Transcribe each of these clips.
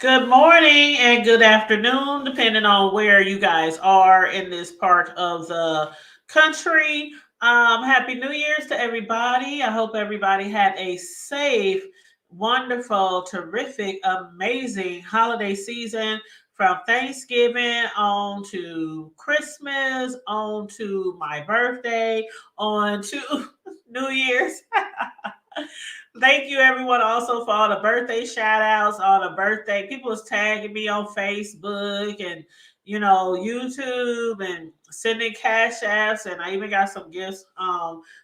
Good morning and good afternoon, depending on where you guys are in this part of the country. Happy New Year's to everybody. I hope everybody had a safe, wonderful, terrific, amazing holiday season from Thanksgiving on to Christmas, on to my birthday, on to New Year's. Thank you everyone also for all the birthday shout outs, all the birthday people was tagging me on Facebook and YouTube and sending cash apps, and I even got some gifts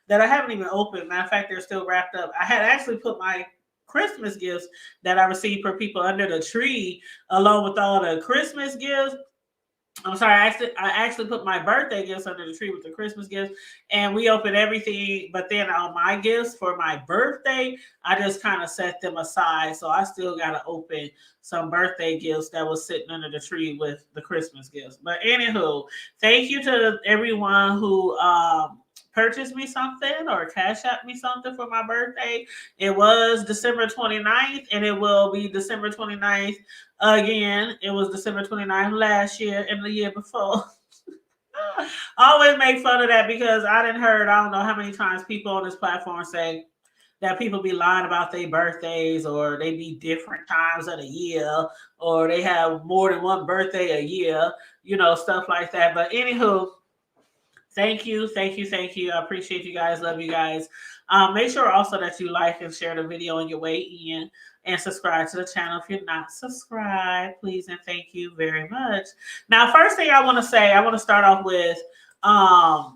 that I haven't even opened. Matter of fact, they're still wrapped up. I had actually put my Christmas gifts that I received for people under the tree along with all the Christmas gifts. I'm sorry, I actually put my birthday gifts under the tree with the Christmas gifts, and we opened everything. But then on my gifts for my birthday, I just kind of set them aside. So I still got to open some birthday gifts that was sitting under the tree with the Christmas gifts. But anywho, thank you to everyone who purchased me something or cash out me something for my birthday. It was December 29th, and it will be December 29th again. It was December 29th last year and the year before. I always make fun of that because I didn't heard, I don't know how many times people on this platform say that people be lying about their birthdays, or they be different times of the year, or they have more than one birthday a year, stuff like that. But anywho, thank you, thank you, thank you. I appreciate you guys. Love you guys. Make sure also that you like and share the video on your way in, and subscribe to the channel if you're not subscribed, please and thank you very much. Now, first thing I want to say, I want to start off with, I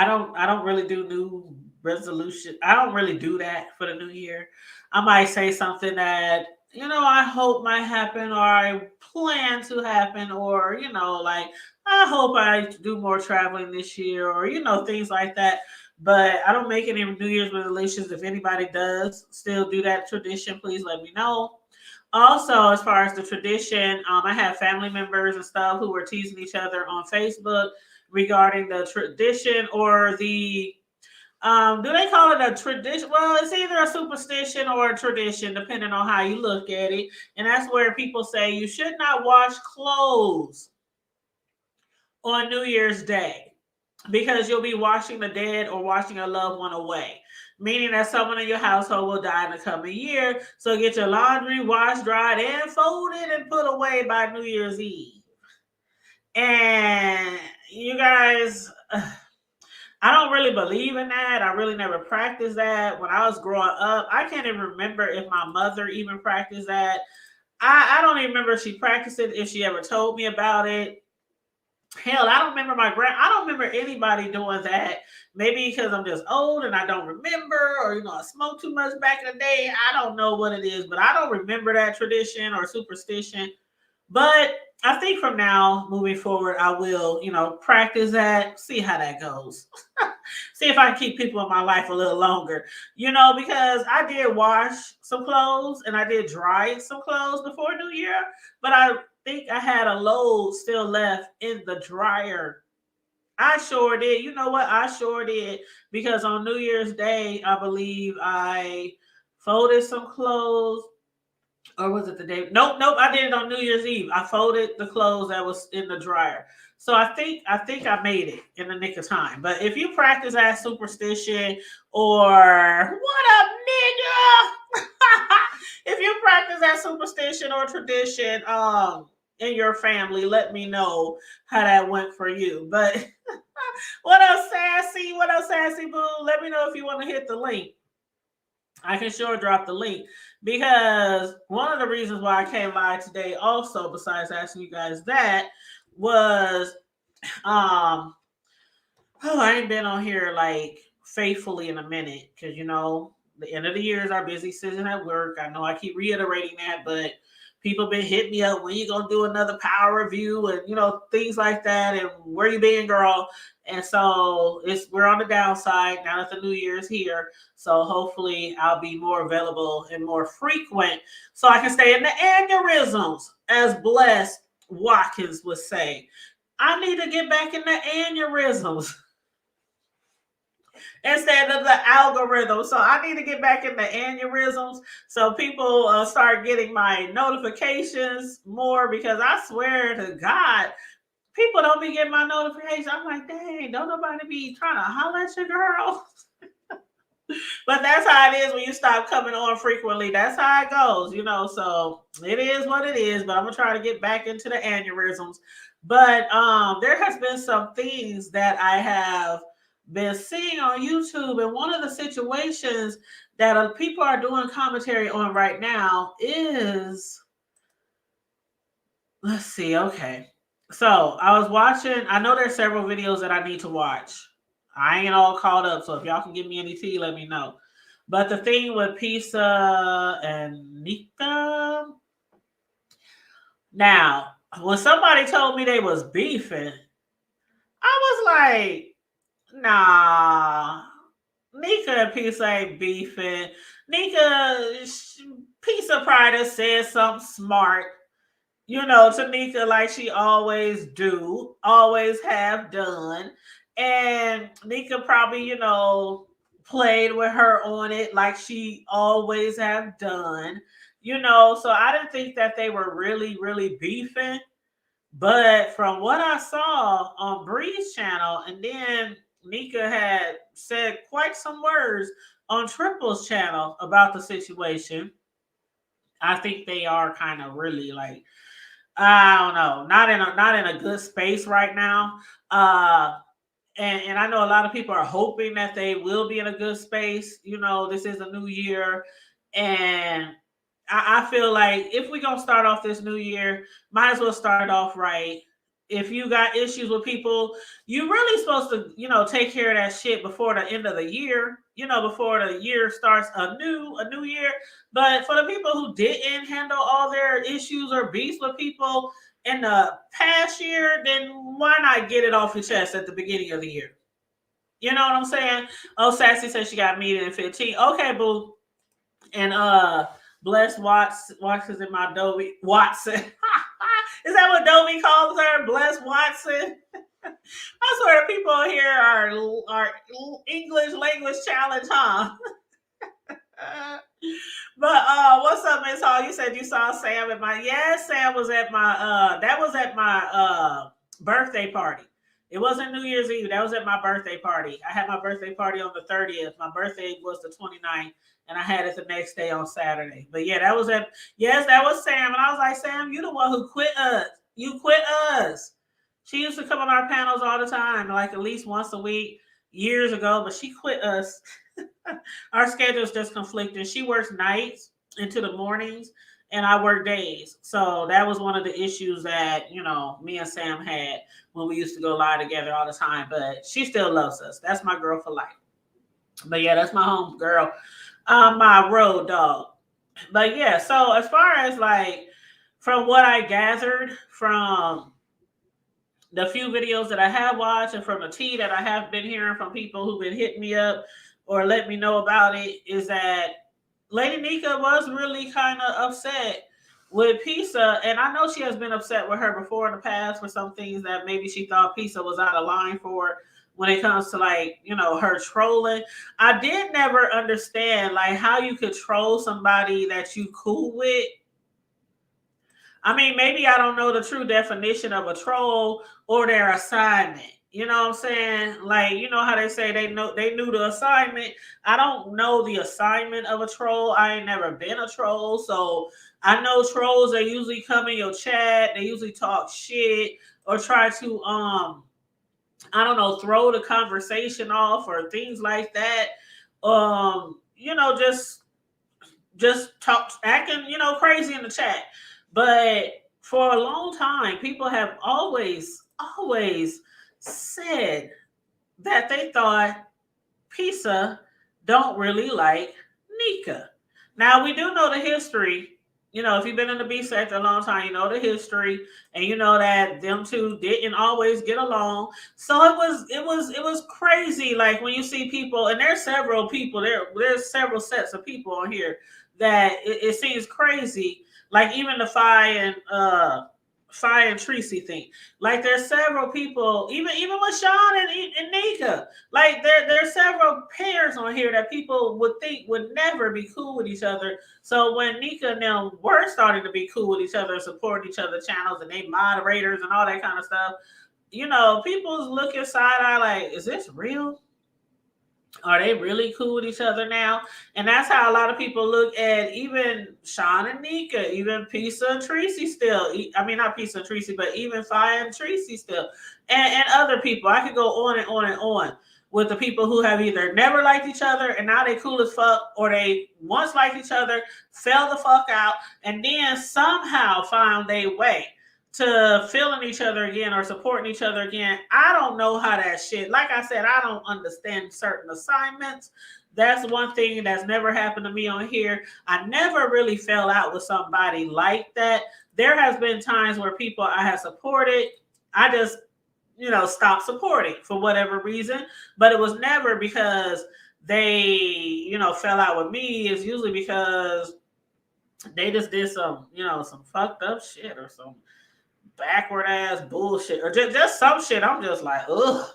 don't really do new resolution. I don't really do that for the new year. I might say something that I hope might happen, or I plan to happen, or like I hope I do more traveling this year, or things like that. But I don't make any New Year's resolutions. If anybody does still do that tradition, please let me know. Also, as far as the tradition, I have family members and stuff who were teasing each other on Facebook regarding the tradition, or the do they call it a tradition? Well, it's either a superstition or a tradition, depending on how you look at it. And that's where people say you should not wash clothes on New Year's Day, because you'll be washing the dead or washing a loved one away, meaning that someone in your household will die in the coming year. So get your laundry washed, dried, and folded and put away by New Year's Eve. And you guys, I don't really believe in that. I really never practiced that. When I was growing up, I can't even remember if my mother even practiced that. I don't even remember if she practiced it, if she ever told me about it. Hell, I don't remember I don't remember anybody doing that. Maybe because I'm just old and I don't remember, or I smoked too much back in the day. I don't know what it is, but I don't remember that tradition or superstition. But I think from now moving forward, I will, practice that, see how that goes. See if I can keep people in my life a little longer, because I did wash some clothes and I did dry some clothes before New Year, but I think I had a load still left in the dryer. I sure did. You know what? I sure did, because on New Year's Day, I believe I folded some clothes, or was it the day? Nope, nope. I did it on New Year's Eve. I folded the clothes that was in the dryer. So I think I made it in the nick of time. But if you practice that superstition, or what up, nigga? If you practice that superstition or tradition in your family, let me know how that went for you. But what else, sassy? What else, sassy boo? Let me know if you want to hit the link. I can sure drop the link, because one of the reasons why I came live today, also besides asking you guys that, was oh, I ain't been on here like faithfully in a minute, because the end of the year is our busy season at work. I know I keep reiterating that, but people been hitting me up, when you gonna do another power review, and things like that, and where you been, girl. And so we're on the downside now that the new year is here. So hopefully I'll be more available and more frequent, so I can stay in the aneurysms, as Bless Watkins would say. I need to get back in the aneurysms. instead of the algorithm. So I need to get back in the aneurysms so people start getting my notifications more, because I swear to God, people don't be getting my notifications. I'm like, dang, don't nobody be trying to holler at your girl. But that's how it is when you stop coming on frequently. That's how it goes, you know. So it is what it is. But I'm gonna try to get back into the aneurysms. But there has been some things that I have been seeing on YouTube, and one of the situations that people are doing commentary on right now is, let's see, okay. So I was watching. I know there's several videos that I need to watch. I ain't all caught up, so if y'all can give me any tea, let me know. But the thing with Pisa and Nika, now when somebody told me they was beefing, I was like, nah, Nika and Pisa ain't beefing. Pisa probably said something smart, you know, to Nika, like she always do, always have done. And Nika probably, you know, played with her on it like she always have done, you know. So I didn't think that they were really, really beefing. But from what I saw on Bree's channel, and then Nika had said quite some words on Triple's channel about the situation. I think they are kind of really like, I don't know, not in a good space right now. And I know a lot of people are hoping that they will be in a good space. You know, this is a new year, and I feel like if we're gonna start off this new year, might as well start off right. If you got issues with people, you really supposed to, you know, take care of that shit before the end of the year. You know, before the year starts a new year. But for the people who didn't handle all their issues or beefs with people in the past year, then why not get it off your chest at the beginning of the year? You know what I'm saying? Oh, Sassy said she got meeting in 15. Okay, boo. And Bless Watson's in my Dobie Watson. Is that what Dobie calls her? Bless Watson. I swear people here are English language challenge, huh? But what's up, Miss Hall? You said you saw Sam at my, yes, Sam was at my that was at my birthday party. It wasn't New Year's Eve. That was at my birthday party. I had my birthday party on the 30th. My birthday was the 29th, and I had it the next day on Saturday. But yeah, that was at, yes, that was Sam. And I was like, Sam, you the one who quit us. You quit us. She used to come on our panels all the time, like at least once a week years ago, but she quit us. Our schedules just conflicted. She works nights into the mornings, and I work days. So that was one of the issues that, you know, me and Sam had when we used to go live together all the time. But she still loves us. That's my girl for life. But yeah, that's my home girl, my road dog. But yeah, so as far as like from what I gathered from the few videos that I have watched and from the tea that I have been hearing from people who've been hitting me up or let me know about it, is that Lady Nika was really kind of upset with Pisa. And I know she has been upset with her before in the past for some things that maybe she thought Pisa was out of line for when it comes to, like, you know, her trolling. I did never understand like how you could troll somebody that you cool with. I mean, maybe I don't know the true definition of a troll or their assignment. You know what I'm saying? Like, you know how they say they knew the assignment. I don't know the assignment of a troll. I ain't never been a troll. So I know trolls, they usually come in your chat, they usually talk shit or try to I don't know, throw the conversation off or things like that. You know, just talk acting, you know, crazy in the chat. But for a long time, people have always said that they thought Pisa don't really like Nika. Now we do know the history. You know, if you've been in the B sector a long time, you know the history, and you know that them two didn't always get along. So it was crazy. Like when you see people, and there's several people there's several sets of people on here that it seems crazy. Like even the Fi and Fi and Tracy think. Like there's several people, even with Sean and Nika. Like there's several pairs on here that people would think would never be cool with each other. So when Nika and them were starting to be cool with each other, supporting each other channels and they moderators and all that kind of stuff, people's looking side eye like, is this real? Are they really cool with each other now? And that's how a lot of people look at even Sean and Nika, even Pisa and Tracy still. I mean, not Pisa and Tracy, but even Fi and Tracy still. And other people. I could go on and on and on with the people who have either never liked each other and now they cool as fuck, or they once liked each other, fell the fuck out, and then somehow found their way to feeling each other again or supporting each other again. I don't know how that shit, like I said, I don't understand certain assignments. That's one thing that's never happened to me on here. I never really fell out with somebody like that. There has been times where people I have supported, I just, stopped supporting for whatever reason, but it was never because they, fell out with me. It's usually because they just did some, some fucked up shit or some backward ass bullshit or just some shit. I'm just like, ugh,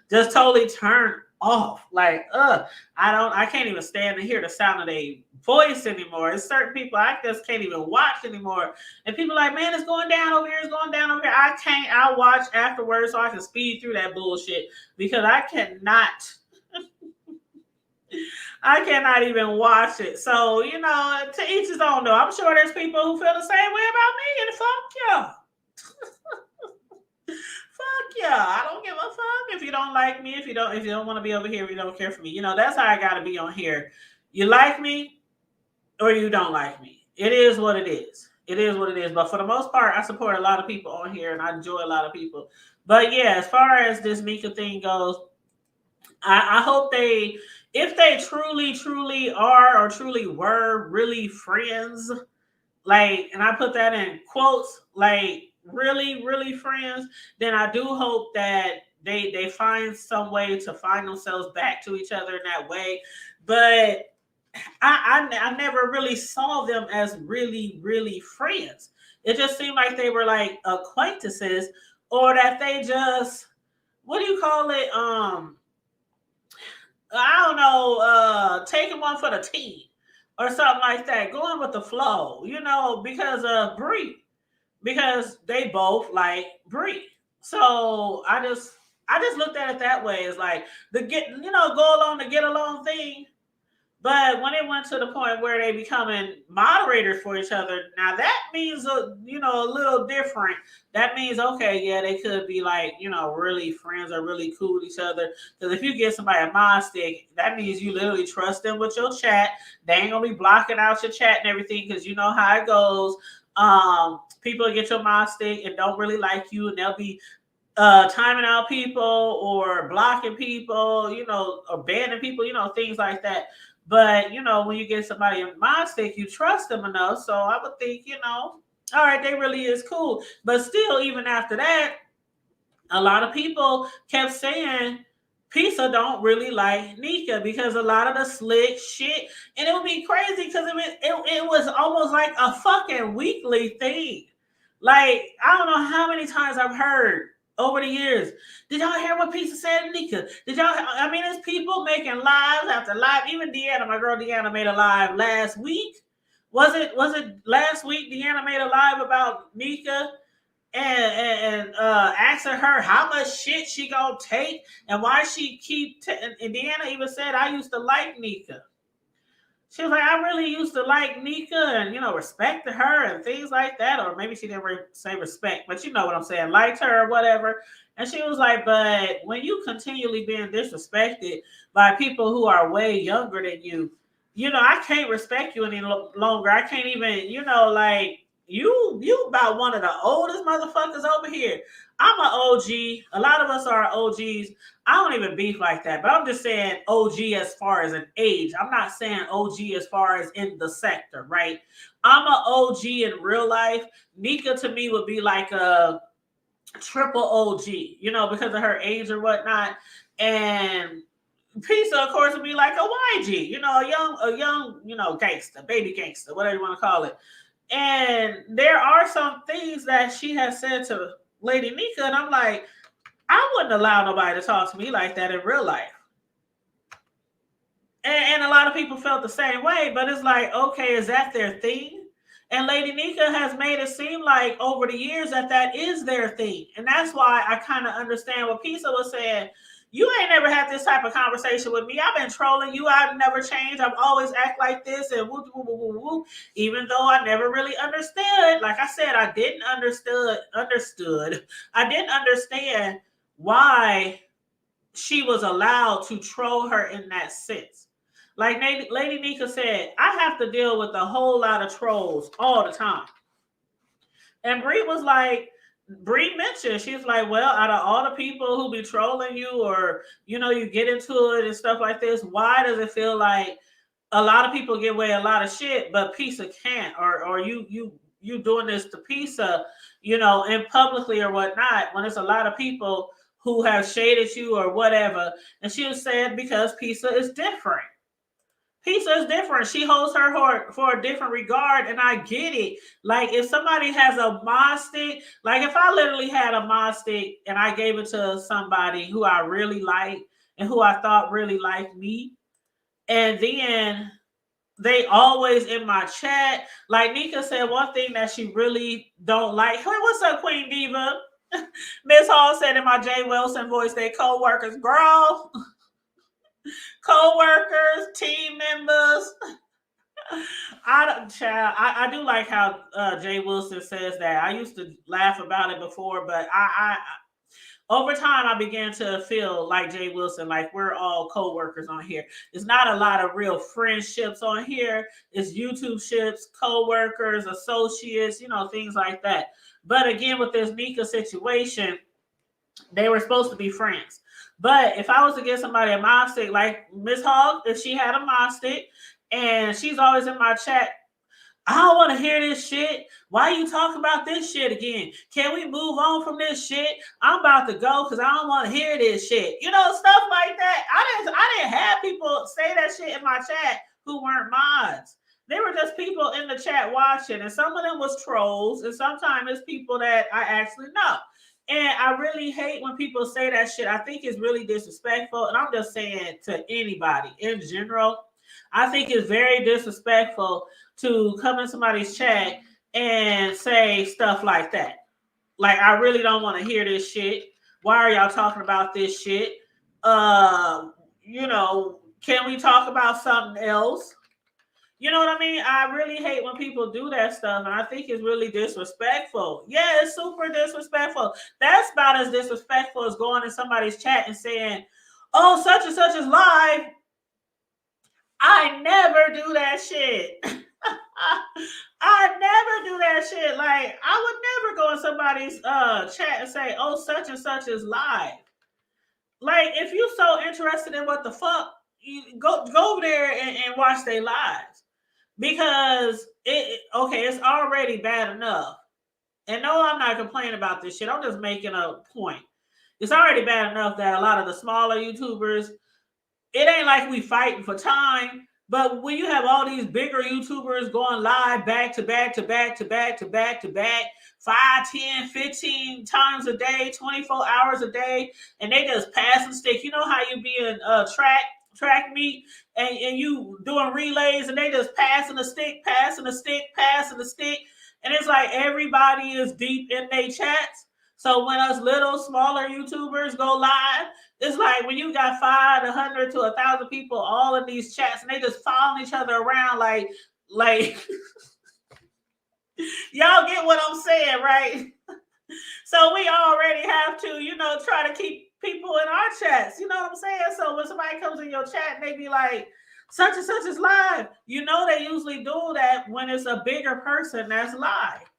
just totally turned off. Like, I can't even stand to hear the sound of their voice anymore. It's certain people I just can't even watch anymore. And people like, man, it's going down over here, it's going down over here. I can't. I'll watch afterwards so I can speed through that bullshit because I cannot. I cannot even watch it. So, to each his own though. I'm sure there's people who feel the same way about me, and fuck y'all. Fuck yeah, I don't give a fuck if you don't like me, if you don't want to be over here, if you don't care for me. That's how I gotta be on here. You like me or you don't like me. It is what it is. It is what it is. But for the most part, I support a lot of people on here and I enjoy a lot of people. But yeah, as far as this Nika thing goes, I hope if they truly, truly are or truly were really friends, like, and I put that in quotes, like really, really friends, then I do hope that they find some way to find themselves back to each other in that way. But I never really saw them as really, really friends. It just seemed like they were like acquaintances, or that they just, what do you call it? I don't know, taking one for the team or something like that, going with the flow, because of Brie, because they both like Brie. So I just looked at it that way. It's like the go along to get along thing. But when it went to the point where they becoming moderators for each other, now that means a little different. That means, okay, yeah, they could be like, really friends or really cool with each other. Because if you get somebody a mod stick, that means you literally trust them with your chat. They ain't gonna be blocking out your chat and everything, because you know how it goes. People get your mod stick and don't really like you, and they'll be timing out people or blocking people, or banning people, things like that. But when you get somebody in my stick, you trust them enough. So I would think, all right, they really is cool. But still, even after that, a lot of people kept saying Pisa don't really like Nika because a lot of the slick shit, and it would be crazy because it was almost like a fucking weekly thing. Like, I don't know how many times I've heard over the years. Did y'all hear what Pisa said to Nika? Did y'all? I mean, it's people making lives after live. Even Deanna, my girl Deanna, made a live last week. Was it last week? Deanna made a live about Nika and asking her how much shit she gonna take and why she keep. And Deanna even said, "I used to like Nika." She was like, I really used to like Nika and, respect her and things like that. Or maybe she didn't say respect, but you know what I'm saying, liked her or whatever. And she was like, but when you continually being disrespected by people who are way younger than you, I can't respect you any longer. I can't even, like, you about one of the oldest motherfuckers over here. I'm an OG. A lot of us are OGs. I don't even beef like that, but I'm just saying OG as far as an age. I'm not saying OG as far as in the sector, right? I'm an OG in real life. Nika to me would be like a triple OG, because of her age or whatnot. And Pisa, of course, would be like a YG, a young, gangster, baby gangster, whatever you want to call it. And there are some things that she has said to Lady Nika, and I'm like, I wouldn't allow nobody to talk to me like that in real life. And a lot of people felt the same way, but it's like, okay, is that their thing? And Lady Nika has made it seem like over the years that that is their thing. And that's why I kind of understand what Pisa was saying. You ain't never had this type of conversation with me. I've been trolling you. I've never changed. I've always act like this and woo, woo, woo, woo, woo. Even though I never really understood. Like I said, I didn't understood. I didn't understand why she was allowed to troll her in that sense. Like Lady Nika said, I have to deal with a whole lot of trolls all the time. And Bree was like, Bree mentioned, she's like, well, out of all the people who be trolling you or, you get into it and stuff like this, why does it feel like a lot of people get away a lot of shit, but Pisa can't? Or you doing this to Pisa, in publicly or whatnot, when it's a lot of people who have shaded you or whatever. And she was saying because Pisa is different. Pizza is different. She holds her heart for a different regard, and I get it. Like if somebody has a mod stick, like if I literally had a mod stick and I gave it to somebody who I really liked and who I thought really liked me, and then they always in my chat. Like Nika said, one thing that she really don't like. Hey, what's up, Queen Diva? Miss Hall said in my Jay Wilson voice, they co-workers, girl. Co-workers, team members. I do like how Jay Wilson says that. I used to laugh about it before, but I over time I began to feel like Jay Wilson, like we're all co-workers on here. It's not a lot of real friendships on here. It's YouTube ships, co-workers, associates, things like that. But again, with this Nika situation, they were supposed to be friends. But if I was to get somebody a mod stick, like Miss Hogg, if she had a mod stick, and she's always in my chat, I don't want to hear this shit. Why you talking about this shit again? Can we move on from this shit? I'm about to go because I don't want to hear this shit. Stuff like that. I didn't have people say that shit in my chat who weren't mods. They were just people in the chat watching, and some of them was trolls, and sometimes it's people that I actually know. And I really hate when people say that shit. I think it's really disrespectful. And I'm just saying to anybody in general, I think it's very disrespectful to come in somebody's chat and say stuff like that. Like, I really don't want to hear this shit. Why are y'all talking about this shit? Can we talk about something else? You know what I mean? I really hate when people do that stuff, and I think it's really disrespectful. Yeah, it's super disrespectful. That's about as disrespectful as going in somebody's chat and saying, oh, such and such is live. I never do that shit. I never do that shit. Like, I would never go in somebody's chat and say, oh, such and such is live. Like, if you're so interested in what the fuck, you go over there and watch their lives. Because it's already bad enough. And no, I'm not complaining about this shit. I'm just making a point. It's already bad enough that a lot of the smaller YouTubers, it ain't like we fighting for time. But when you have all these bigger YouTubers going live back to back to back to back to back to back, 5, 10, 15 times a day, 24 hours a day, and they just pass and stick. You know how you be in track meet and you doing relays and they just passing the stick. And it's like everybody is deep in their chats. So when us little smaller YouTubers go live, it's like when you got 500 to 1,000 people all in these chats and they just following each other around like y'all get what I'm saying, right? So we already have to, try to keep people in our chats. You know what I'm saying? So when somebody comes in your chat and they be like, such and such is live, they usually do that when it's a bigger person that's live.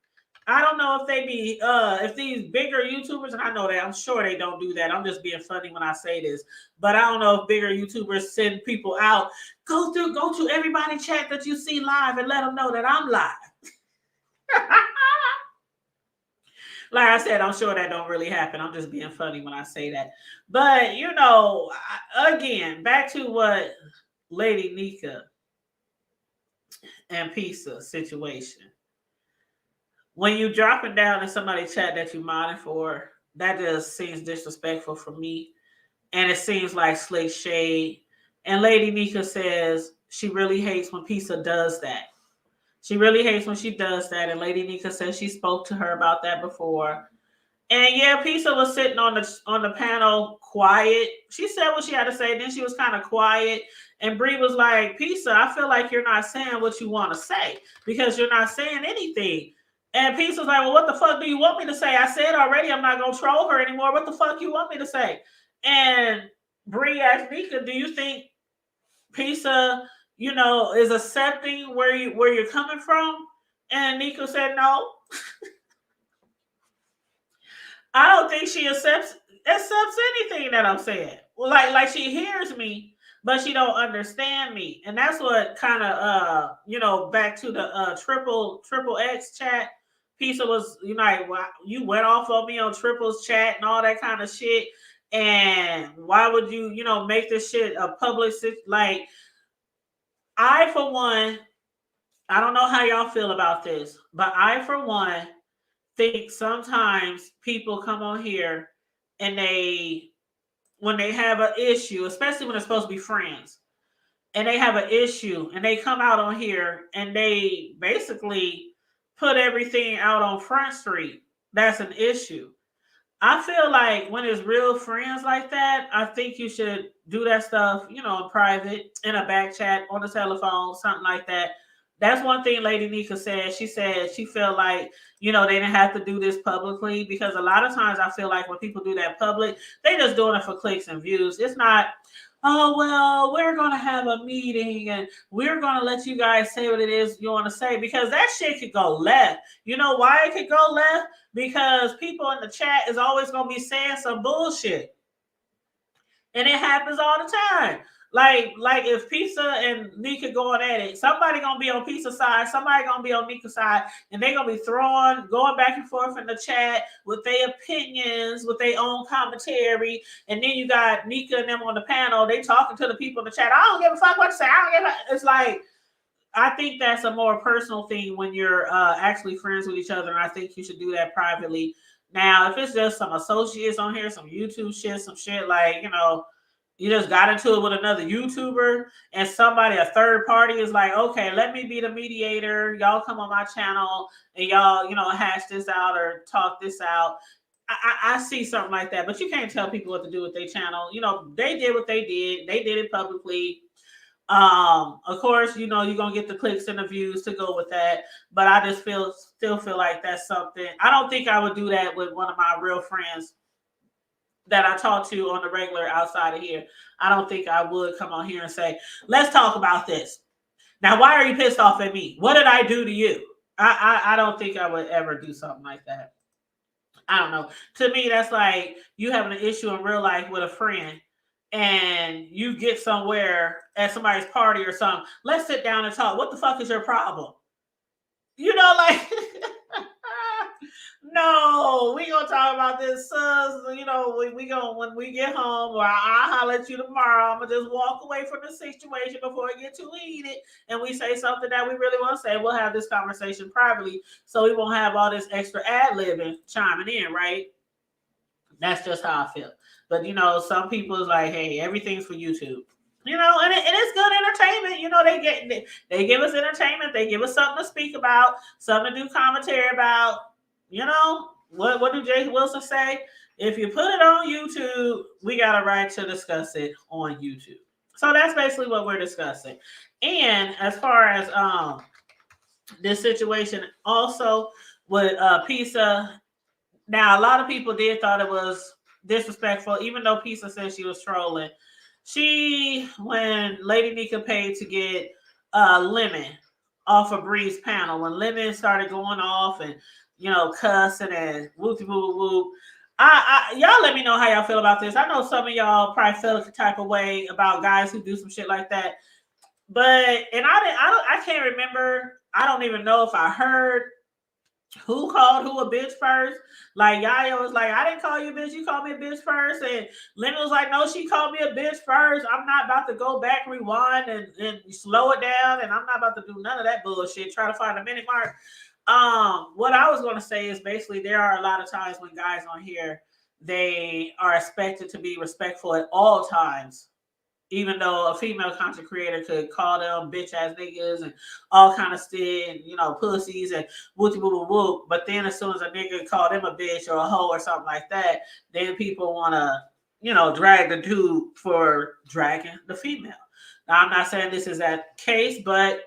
I don't know if they be if these bigger YouTubers, and I know that I'm sure they don't do that. I'm just being funny when I say this, but I don't know if bigger YouTubers send people out, go to everybody chat that you see live and let them know that I'm live. Like I said, I'm sure that don't really happen. I'm just being funny when I say that. But, again, back to what Lady Nika and Pisa situation. when you dropping down in somebody's chat that you modded for, that just seems disrespectful for me. And it seems like slick shade. And Lady Nika says she really hates when Pisa does that. She really hates when she does that. And Lady Nika says she spoke to her about that before. And yeah, Pisa was sitting on the panel quiet. She said what she had to say. Then she was kind of quiet. And Bree was like, Pisa, I feel like you're not saying what you want to say because you're not saying anything. And Pisa was like, well, what the fuck do you want me to say? I said already I'm not going to troll her anymore. What the fuck you want me to say? And Bree asked Nika, do you think Pisa, is accepting where you're coming from? And Nika said no. I don't think she accepts anything that I'm saying. Well, like she hears me, but she don't understand me, and that's what kind of back to the triple X chat. Pisa was like, well, you went off on me on triples chat and all that kind of shit, and why would you make this shit a public like? I for one, I don't know how y'all feel about this, but I for one think sometimes people come on here and when they have an issue, especially when they're supposed to be friends, and they have an issue and they come out on here and they basically put everything out on Front Street. That's an issue. I feel like when it's real friends like that, I think you should do that stuff, in private, in a back chat, on the telephone, something like that. That's one thing Lady Nika said. She said she felt like, they didn't have to do this publicly because a lot of times I feel like when people do that public, they just doing it for clicks and views. It's not, oh, well, we're going to have a meeting and we're going to let you guys say what it is you want to say because that shit could go left. You know why it could go left? Because people in the chat is always going to be saying some bullshit. And it happens all the time. Like if Pisa and Nika going at it, somebody gonna be on Pisa's side, somebody gonna be on Nika's side, and they gonna be going back and forth in the chat with their opinions, with their own commentary, and then you got Nika and them on the panel, they talking to the people in the chat. I don't give a fuck what to say. It's like, I think that's a more personal thing when you're actually friends with each other, and I think you should do that privately. Now, if it's just some associates on here, some YouTube shit, some shit like, you just got into it with another YouTuber and somebody, a third party is like, okay, let me be the mediator. Y'all come on my channel and y'all, hash this out or talk this out. I see something like that, but you can't tell people what to do with their channel. They did what they did. They did it publicly. Of course, you're gonna get the clicks and the views to go with that, but I just still feel like that's something. I don't think I would do that with one of my real friends that I talk to on the regular outside of here. I don't think I would come on here and say, let's talk about this. Now, why are you pissed off at me? What did I do to you? I don't think I would ever do something like that. I don't know. To me, that's like you having an issue in real life with a friend and you get somewhere at somebody's party or something. Let's sit down and talk. What the fuck is your problem? Like no, we gonna talk about this, sus. We gonna when we get home, or I'll holler at you tomorrow. I'm gonna just walk away from the situation before it get too heated, and we say something that we really want to say. We'll have this conversation privately, so we won't have all this extra ad-libbing chiming in, right? That's just how I feel. But some people is like, hey, everything's for YouTube. And it's good entertainment. They give us entertainment. They give us something to speak about, something to do commentary about. What do Jay Wilson say? If you put it on YouTube, we got a right to discuss it on YouTube. So that's basically what we're discussing. And as far as this situation also with Pisa, now a lot of people did thought it was disrespectful, even though Pisa said she was trolling. When Lady Nika paid to get Lemon off of Bree's panel, when Lemon started going off and cussing and whoop whoop whoop. Y'all let me know how y'all feel about this. I know some of y'all probably feel a type of way about guys who do some shit like that. But I can't remember. I don't even know if I heard who called who a bitch first. Like Yaya was like, I didn't call you a bitch, you called me a bitch first. And Lemon was like, no, she called me a bitch first. I'm not about to go back, rewind and slow it down. And I'm not about to do none of that bullshit. Try to find a minute mark. What I was going to say is basically there are a lot of times when guys on here, they are expected to be respectful at all times, even though a female content creator could call them bitch ass niggas and all kind of shit, and, pussies and whoop whoop whoop whoop. But then as soon as a nigga call them a bitch or a hoe or something like that, then people want to, drag the dude for dragging the female. Now, I'm not saying this is that case, but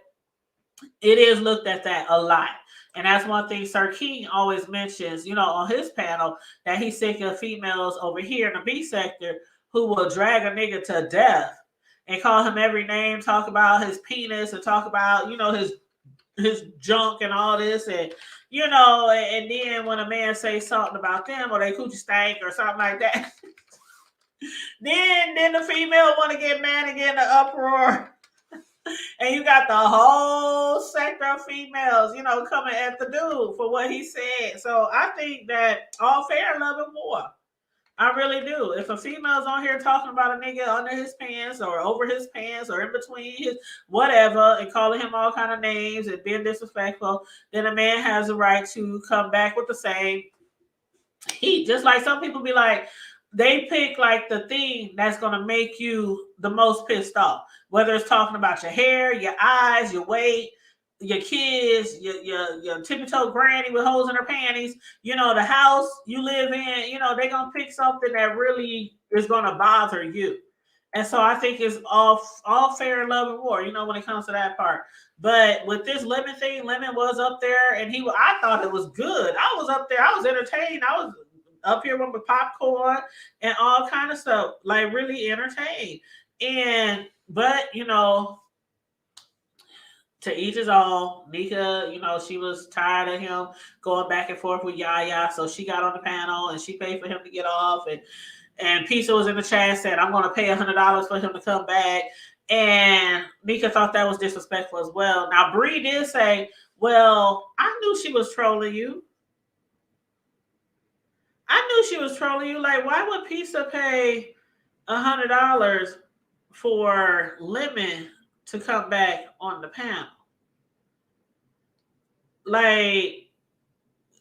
it is looked at that a lot. And that's one thing Sir King always mentions, on his panel, that he's sick of females over here in the B sector who will drag a nigga to death and call him every name, talk about his penis and talk about, his junk and all this. And, and then when a man says something about them or they coochie stank or something like that, then the female want to get mad and get in the uproar. And you got the whole sector of females, coming at the dude for what he said. So I think that all fair, love, and war. I really do. If a female's on here talking about a nigga under his pants or over his pants or in between his whatever and calling him all kind of names and being disrespectful, then a man has a right to come back with the same heat. Just like some people be like, they pick like the thing that's going to make you the most pissed off. Whether it's talking about your hair, your eyes, your weight, your kids, your tippy toe granny with holes in her panties, the house you live in, they're going to pick something that really is going to bother you. And so I think it's all fair and love and war, when it comes to that part. But with this Lemon thing, Lemon was up there and I thought it was good. I was up there. I was entertained. I was up here with my popcorn and all kind of stuff, like really entertained. But to each his own. Nika, she was tired of him going back and forth with Yaya, so she got on the panel and she paid for him to get off. And Pisa was in the chat said, "I'm going to pay $100 for him to come back." And Nika thought that was disrespectful as well. Now Bree did say, "Well, I knew she was trolling you. Like, why would Pisa pay $100 for Lemon to come back on the panel? Like,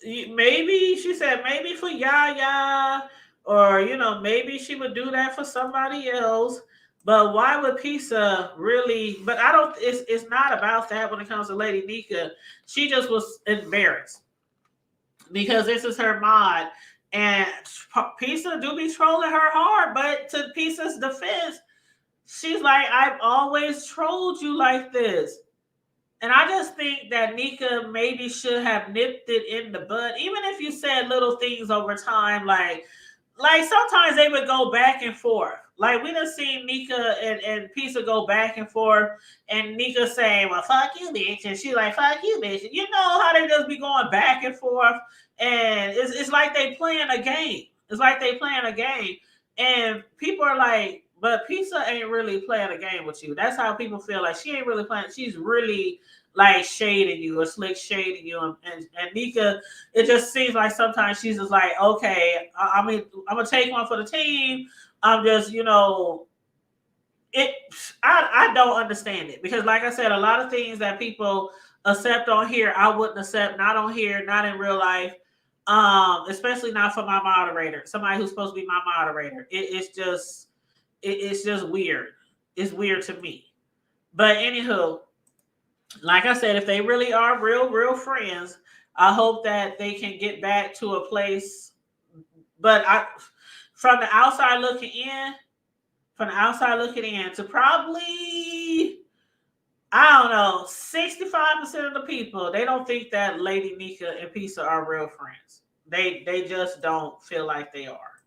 maybe," she said, "maybe for Yaya, or maybe she would do that for somebody else. But why would Pisa really?" But I don't. It's not about that when it comes to Lady Nika. She just was embarrassed because this is her mod. And Pisa do be trolling her hard, but to Pisa's defense, she's like, "I've always trolled you like this." And I just think that Nika maybe should have nipped it in the bud, even if you said little things over time, like sometimes they would go back and forth. Like we done seen Nika and Pisa go back and forth, and Nika saying, "Well, fuck you, bitch," and she like, "Fuck you, bitch." You know how they just be going back and forth, and it's like they playing a game. It's like they playing a game, and people are like, "But Pisa ain't really playing a game with you." That's how people feel. Like she ain't really playing. She's really like shading you or slick shading you, and Nika, it just seems like sometimes she's just like, "Okay, I mean, I'm gonna take one for the team." I'm just, I don't understand it because, like I said, a lot of things that people accept on here, I wouldn't accept, not on here, not in real life, especially not for my moderator, somebody who's supposed to be my moderator. It's just weird. It's weird to me. But anywho, like I said, if they really are real friends, I hope that they can get back to a place. But from the outside looking in, to probably, I don't know, 65% of the people, they don't think that Lady Nika and Pisa are real friends. They just don't feel like they are.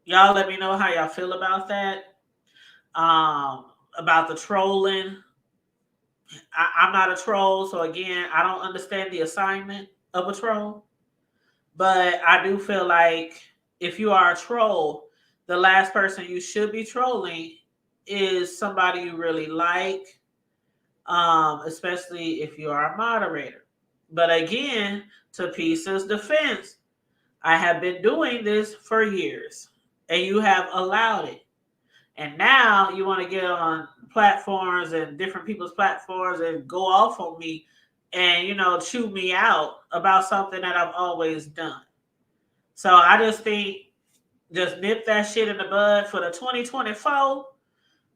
Y'all let me know how y'all feel about that. About the trolling. I'm not a troll, so again, I don't understand the assignment of a troll. But I do feel like if you are a troll, the last person you should be trolling is somebody you really like, especially if you are a moderator. But again, to Pisa's defense, I have been doing this for years, and you have allowed it. And now you want to get on platforms and different people's platforms and go off on me and chew me out about something that I've always done. So I just think just nip that shit in the bud for the 2024.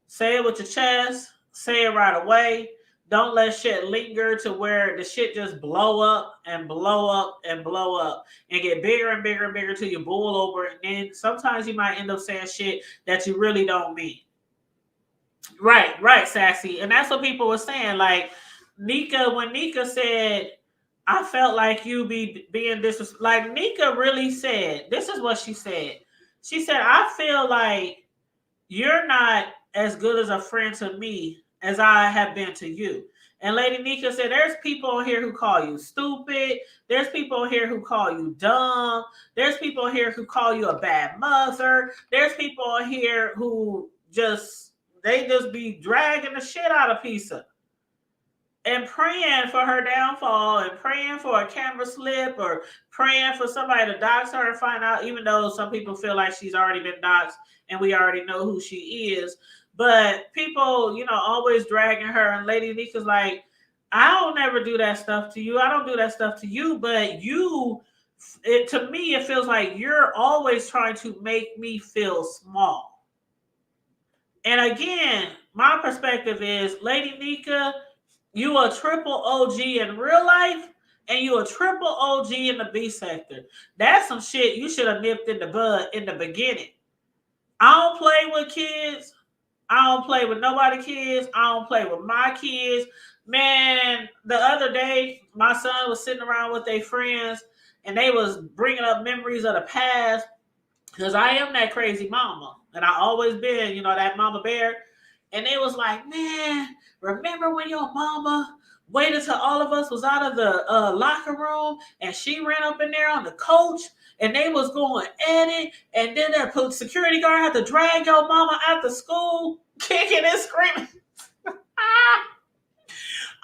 Say it with your chest. Say it right away. Don't let shit linger to where the shit just blow up and blow up and blow up and get bigger and bigger and bigger till you boil over. And then sometimes you might end up saying shit that you really don't mean. Right, Sassy. And that's what people were saying. Like Nika, when Nika said, I felt like you be being disrespectful. Like Nika really said, this is what she said. She said, I feel like you're not as good as a friend to me as I have been to you. And Lady Nika said, there's people on here who call you stupid. There's people on here who call you dumb. There's people on here who call you a bad mother. There's people on here who they just be dragging the shit out of Pizza and praying for her downfall and praying for a camera slip or praying for somebody to dox her and find out, even though some people feel like she's already been doxxed and we already know who she is. But people, always dragging her, and Lady Nika's like, I don't never do that stuff to you. I don't do that stuff to you, but to me, it feels like you're always trying to make me feel small. And again, my perspective is, Lady Nika, you a triple OG in real life, and you a triple OG in the B sector. That's some shit you should have nipped in the bud in the beginning. I don't play with kids. I don't play with nobody kids. I don't play with my kids. Man, the other day, my son was sitting around with their friends, and they was bringing up memories of the past, because I am that crazy mama. And I always been, that mama bear. And they was like, man, remember when your mama waited till all of us was out of the locker room and she ran up in there on the coach and they was going at it, and then that security guard had to drag your mama out the school, kicking and screaming.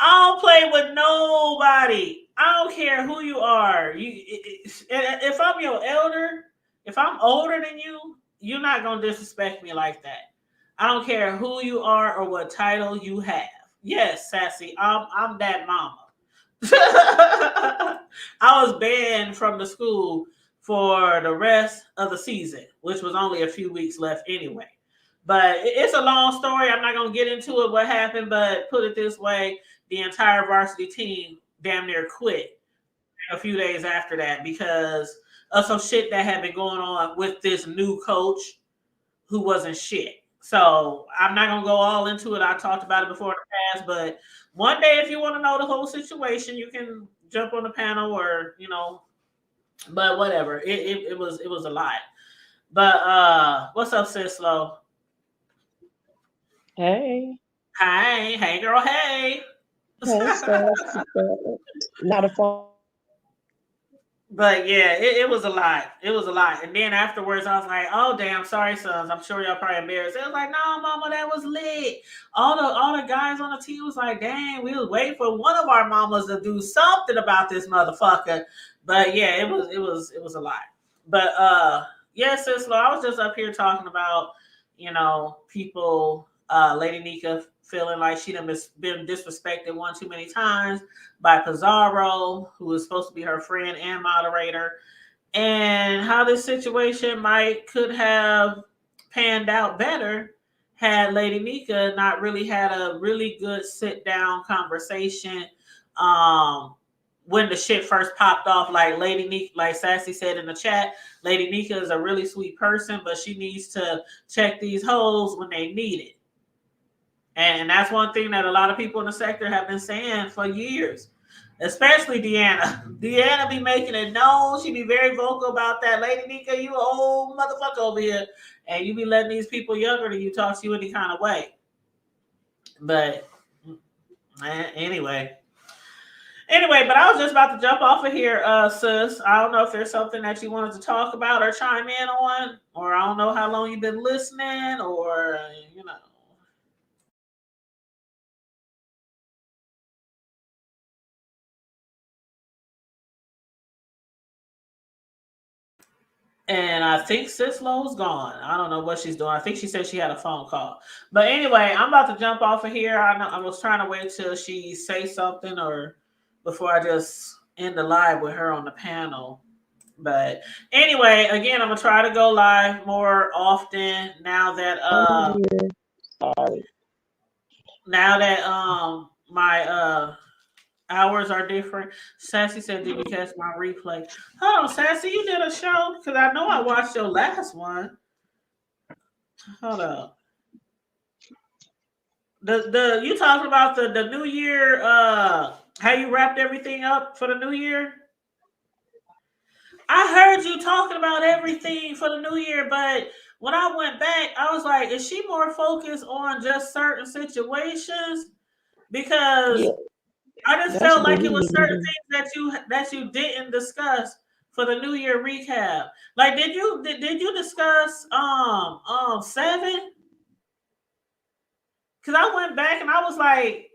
I don't play with nobody. I don't care who you are. If I'm your elder, if I'm older than you, you're not going to disrespect me like that. I don't care who you are or what title you have. Yes, Sassy, I'm that mama. I was banned from the school for the rest of the season, which was only a few weeks left anyway. But it's a long story. I'm not going to get into it, what happened, but put it this way, the entire varsity team damn near quit a few days after that because of some shit that had been going on with this new coach who wasn't shit. So I'm not going to go all into it. I talked about it before in the past, but one day if you want to know the whole situation, you can jump on the panel or, but whatever. It was a lot. But what's up, sis Slow? Hey. Hi. Hey, girl. Hey. Hey, sis. Not a phone. But yeah, it was a lot. It was a lot. And then afterwards, I was like, "Oh damn, sorry, sons. I'm sure y'all probably embarrassed." It was like, "No, mama, that was lit." All the guys on the team was like, "Dang, we was waiting for one of our mamas to do something about this motherfucker." But yeah, it was a lot. But yeah, sis, I was just up here talking about people. Lady Nika feeling like she done been disrespected one too many times by Pizarro, who is supposed to be her friend and moderator, and how this situation could have panned out better had Lady Nika not really had a really good sit down conversation. When the shit first popped off, like Lady Nika, like Sassy said in the chat, Lady Nika is a really sweet person, but she needs to check these holes when they need it. And that's one thing that a lot of people in the sector have been saying for years, especially Deanna. Deanna be making it known. She be very vocal about that. Lady Nika, you old motherfucker over here. And you be letting these people younger than you talk to you any kind of way. But anyway. But I was just about to jump off of here, sis. I don't know if there's something that you wanted to talk about or chime in on, or I don't know how long you've been listening, or, And I think Sis Low's gone. I don't know what she's doing. I think she said she had a phone call. But anyway, I'm about to jump off of here. I was trying to wait till she say something or before I just end the live with her on the panel. But anyway, again, I'm gonna try to go live more often now that Sorry. my hours are different. Sassy said, "Did you catch my replay?" Hold on, Sassy, you did a show because I know I watched your last one. Hold up. The you talking about the New Year? How you wrapped everything up for the New Year? I heard you talking about everything for the New Year, but when I went back, I was like, is she more focused on just certain situations? Because Yeah, I just that's felt what like we it was need certain to things that you didn't discuss for the New Year recap. Like, did you discuss Seven? Because I went back and I was like,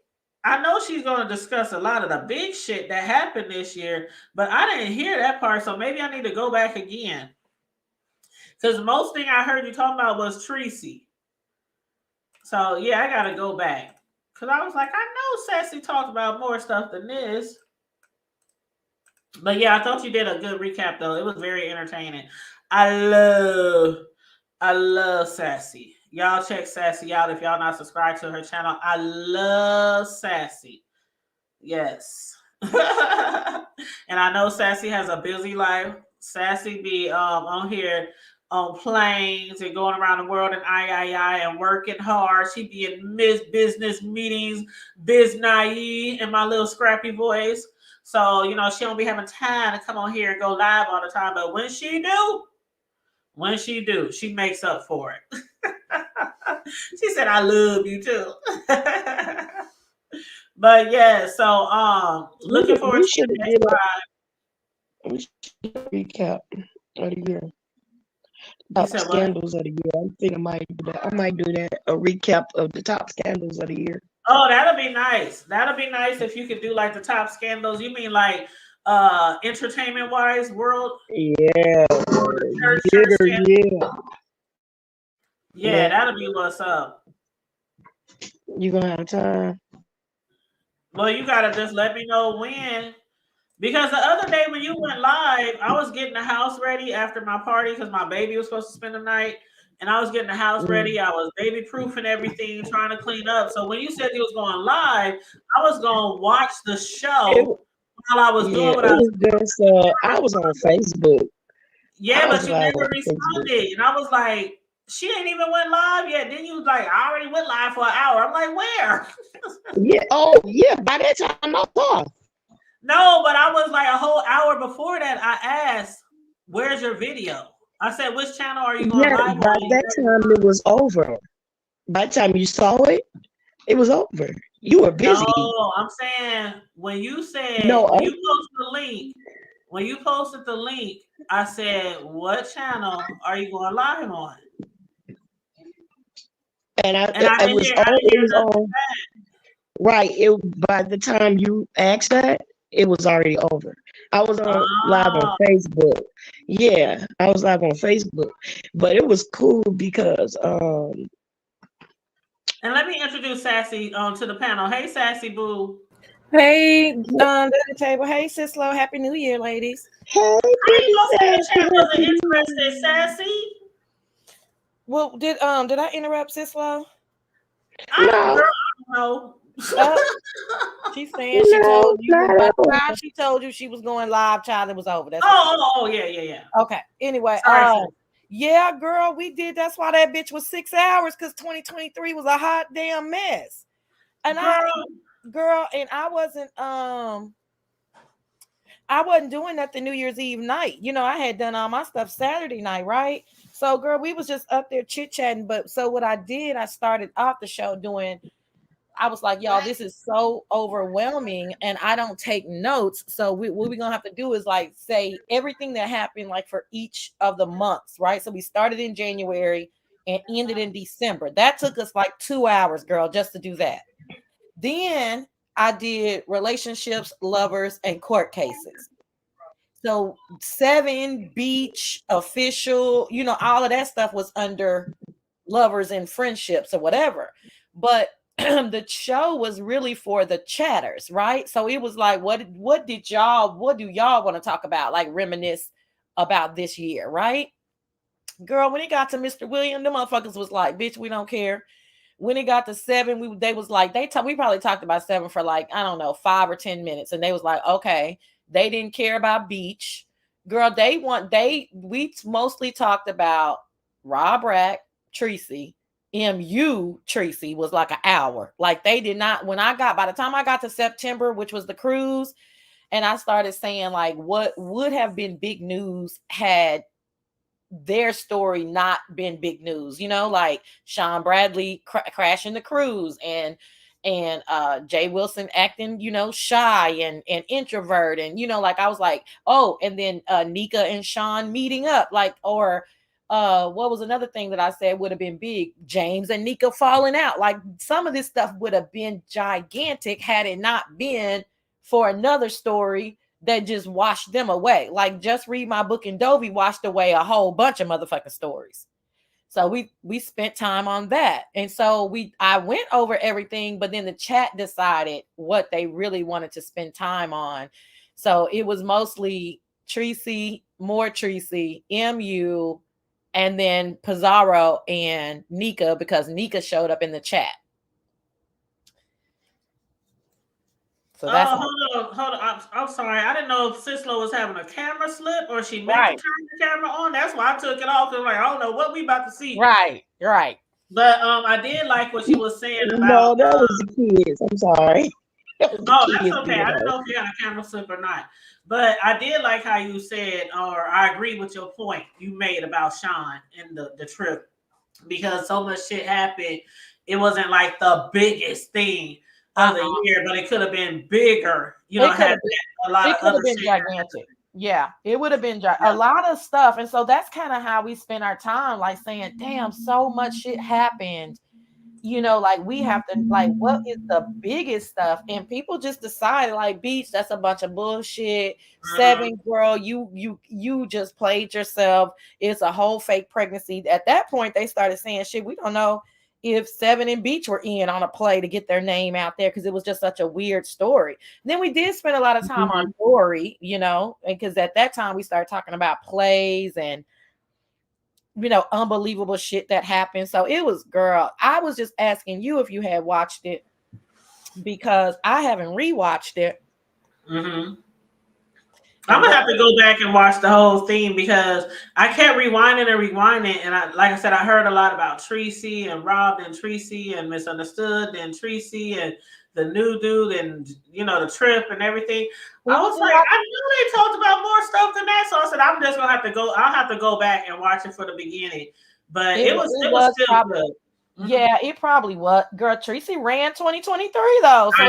I know she's going to discuss a lot of the big shit that happened this year, but I didn't hear that part, so maybe I need to go back again. Because most thing I heard you talking about was Tracy. So yeah, I gotta go back. Cause I was like, I know Sassy talked about more stuff than this. But yeah, I thought you did a good recap though. It was very entertaining. I love I love Sassy. Y'all check Sassy out if y'all not subscribed to her channel. I love Sassy. Yes. And I know Sassy has a busy life. Sassy be on here on planes and going around the world and and working hard. She be in business meetings, biz naive in my little scrappy voice. So, you know, she don't be having time to come on here and go live all the time. But when she do, she makes up for it. She said, I love you too. But yeah, so looking forward we to should the have next did live. we should recap of the year. You Top said what? scandals of the year. I'm thinking I might do that. I might do that. A recap of the top scandals of the year. Oh, that'll be nice. That'll be nice if you could do like the top scandals. You mean like entertainment wise, world Yeah. church scandal? Yeah. Yeah, that'll be what's up. You gonna have time? Well, you gotta just let me know when. Because the other day when you went live, I was getting the house ready after my party because my baby was supposed to spend the night. And I was getting the house ready. I was baby proofing everything, trying to clean up. So when you said you was going live, I was gonna watch the show while I was doing what I was doing. I was on Facebook. Yeah, but you never responded. And I was like, she ain't even went live yet. Then you was like, I already went live for an hour. I'm like, where? Yeah. Oh, yeah. By that time, I thought. No, but I was like a whole hour before that. I asked, where's your video? I said, which channel are you going live on? By that time, it was over. By the time you saw it, it was over. You were busy. No, I'm saying when you said when you posted the link, I said, what channel are you going live on? And I was on. Right. By the time you asked that, it was already over. I was on live on Facebook. Yeah, I was live on Facebook. But it was cool because and let me introduce Sassy to the panel. Hey, Sassy Boo. Hey, the table. Hey, Sislo. Happy New Year, ladies. Hey, wasn't interested, Sassy. Well, did I interrupt Sislo? I don't know. She's saying she told you by the time she told you she was going live, child, it was over. That's yeah. Okay. Anyway, yeah, girl, we did. That's why that bitch was 6 hours, because 2023 was a hot damn mess. And girl, and I wasn't doing nothing New Year's Eve night. You know, I had done all my stuff Saturday night, right? So, girl, we was just up there chit-chatting. But so what I did, I started off the show I was like, y'all, this is so overwhelming and I don't take notes. So what we're going to have to do is like say everything that happened like for each of the months, right? So we started in January and ended in December. That took us like 2 hours, girl, just to do that. Then I did relationships, lovers, and court cases. So 7 beach, official, you know, all of that stuff was under lovers and friendships or whatever. But the show was really for the chatters, right? So it was like, what do y'all want to talk about? Like reminisce about this year, right? Girl, when it got to Mr. William, the motherfuckers was like, bitch, we don't care. When it got to 7, they was like, we probably talked about 7 for like, I don't know, 5 or 10 minutes. And they was like, okay, they didn't care about Beach. Girl, we mostly talked about Rob Rack, Tracy, MU Tracy was like an hour. Like they did not, by the time I got to September, which was the cruise, and I started saying like what would have been big news had their story not been big news, like Sean Bradley crashing the cruise and Jay Wilson acting, shy and introvert. And, like I was like, oh, and then Nika and Sean meeting up, like, or what was another thing that I said would have been big? James and Nika falling out. Like some of this stuff would have been gigantic had it not been for another story that just washed them away. Like Just Read My Book and Dovey washed away a whole bunch of motherfucking stories. So we spent time on that. And so I went over everything, but then the chat decided what they really wanted to spend time on. So it was mostly Tracy, more Tracy, MU, and then Pizarro and Nika, because Nika showed up in the chat. So that's hold on. I'm sorry. I didn't know if Sislo was having a camera slip or she meant to turn the camera on. That's why I took it off. Cause like, I don't know what we about to see. Right. But I did like what she was saying about. No, that was the kids. I'm sorry. Oh, that's okay. I don't know if you got a camera slip or not. But I did like how you said, or I agree with your point you made about Sean and the trip, because so much shit happened. It wasn't like the biggest thing of the year, but it could have been bigger. Had a lot of other shit. Gigantic. Yeah, it would have been a lot of stuff. And so that's kind of how we spend our time, like saying, damn, so much shit happened. Like we have to, like, what is the biggest stuff? And people just decided, like, Beach, that's a bunch of bullshit. 7, girl, you just played yourself. It's a whole fake pregnancy. At that point, they started saying, shit, we don't know if 7 and Beach were in on a play to get their name out there, because it was just such a weird story. And then we did spend a lot of time on Dory, because at that time we started talking about plays and unbelievable shit that happened. So it was, girl, I was just asking you if you had watched it, because I haven't rewatched it. I'm gonna have to go back and watch the whole thing, because I kept rewinding. And like I said, I heard a lot about Tracy and Rob and Tracy and Misunderstood and Tracy and the new dude and the trip and everything. I was like, I knew they talked about more stuff than that. So I said, I'm just gonna have to go. I'll have to go back and watch it for the beginning. But it was still probably good. Yeah, it probably was. Girl, Tracy ran 2023 though, so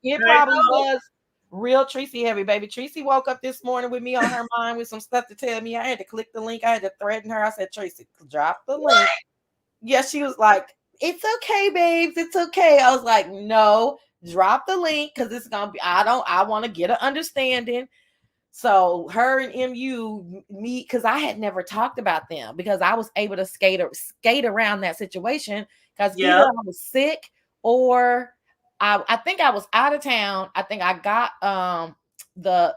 it probably was real Tracy heavy, baby. Tracy woke up this morning with me on her mind with some stuff to tell me. I had to click the link. I had to threaten her. I said, Tracy, drop the link. Yeah, she was like, it's okay, babes. It's okay. I was like, no, drop the link, because it's gonna be. I want to get an understanding. So her and MU meet, because I had never talked about them, because I was able to skate around that situation, because either I was sick or I think I was out of town. I think I got the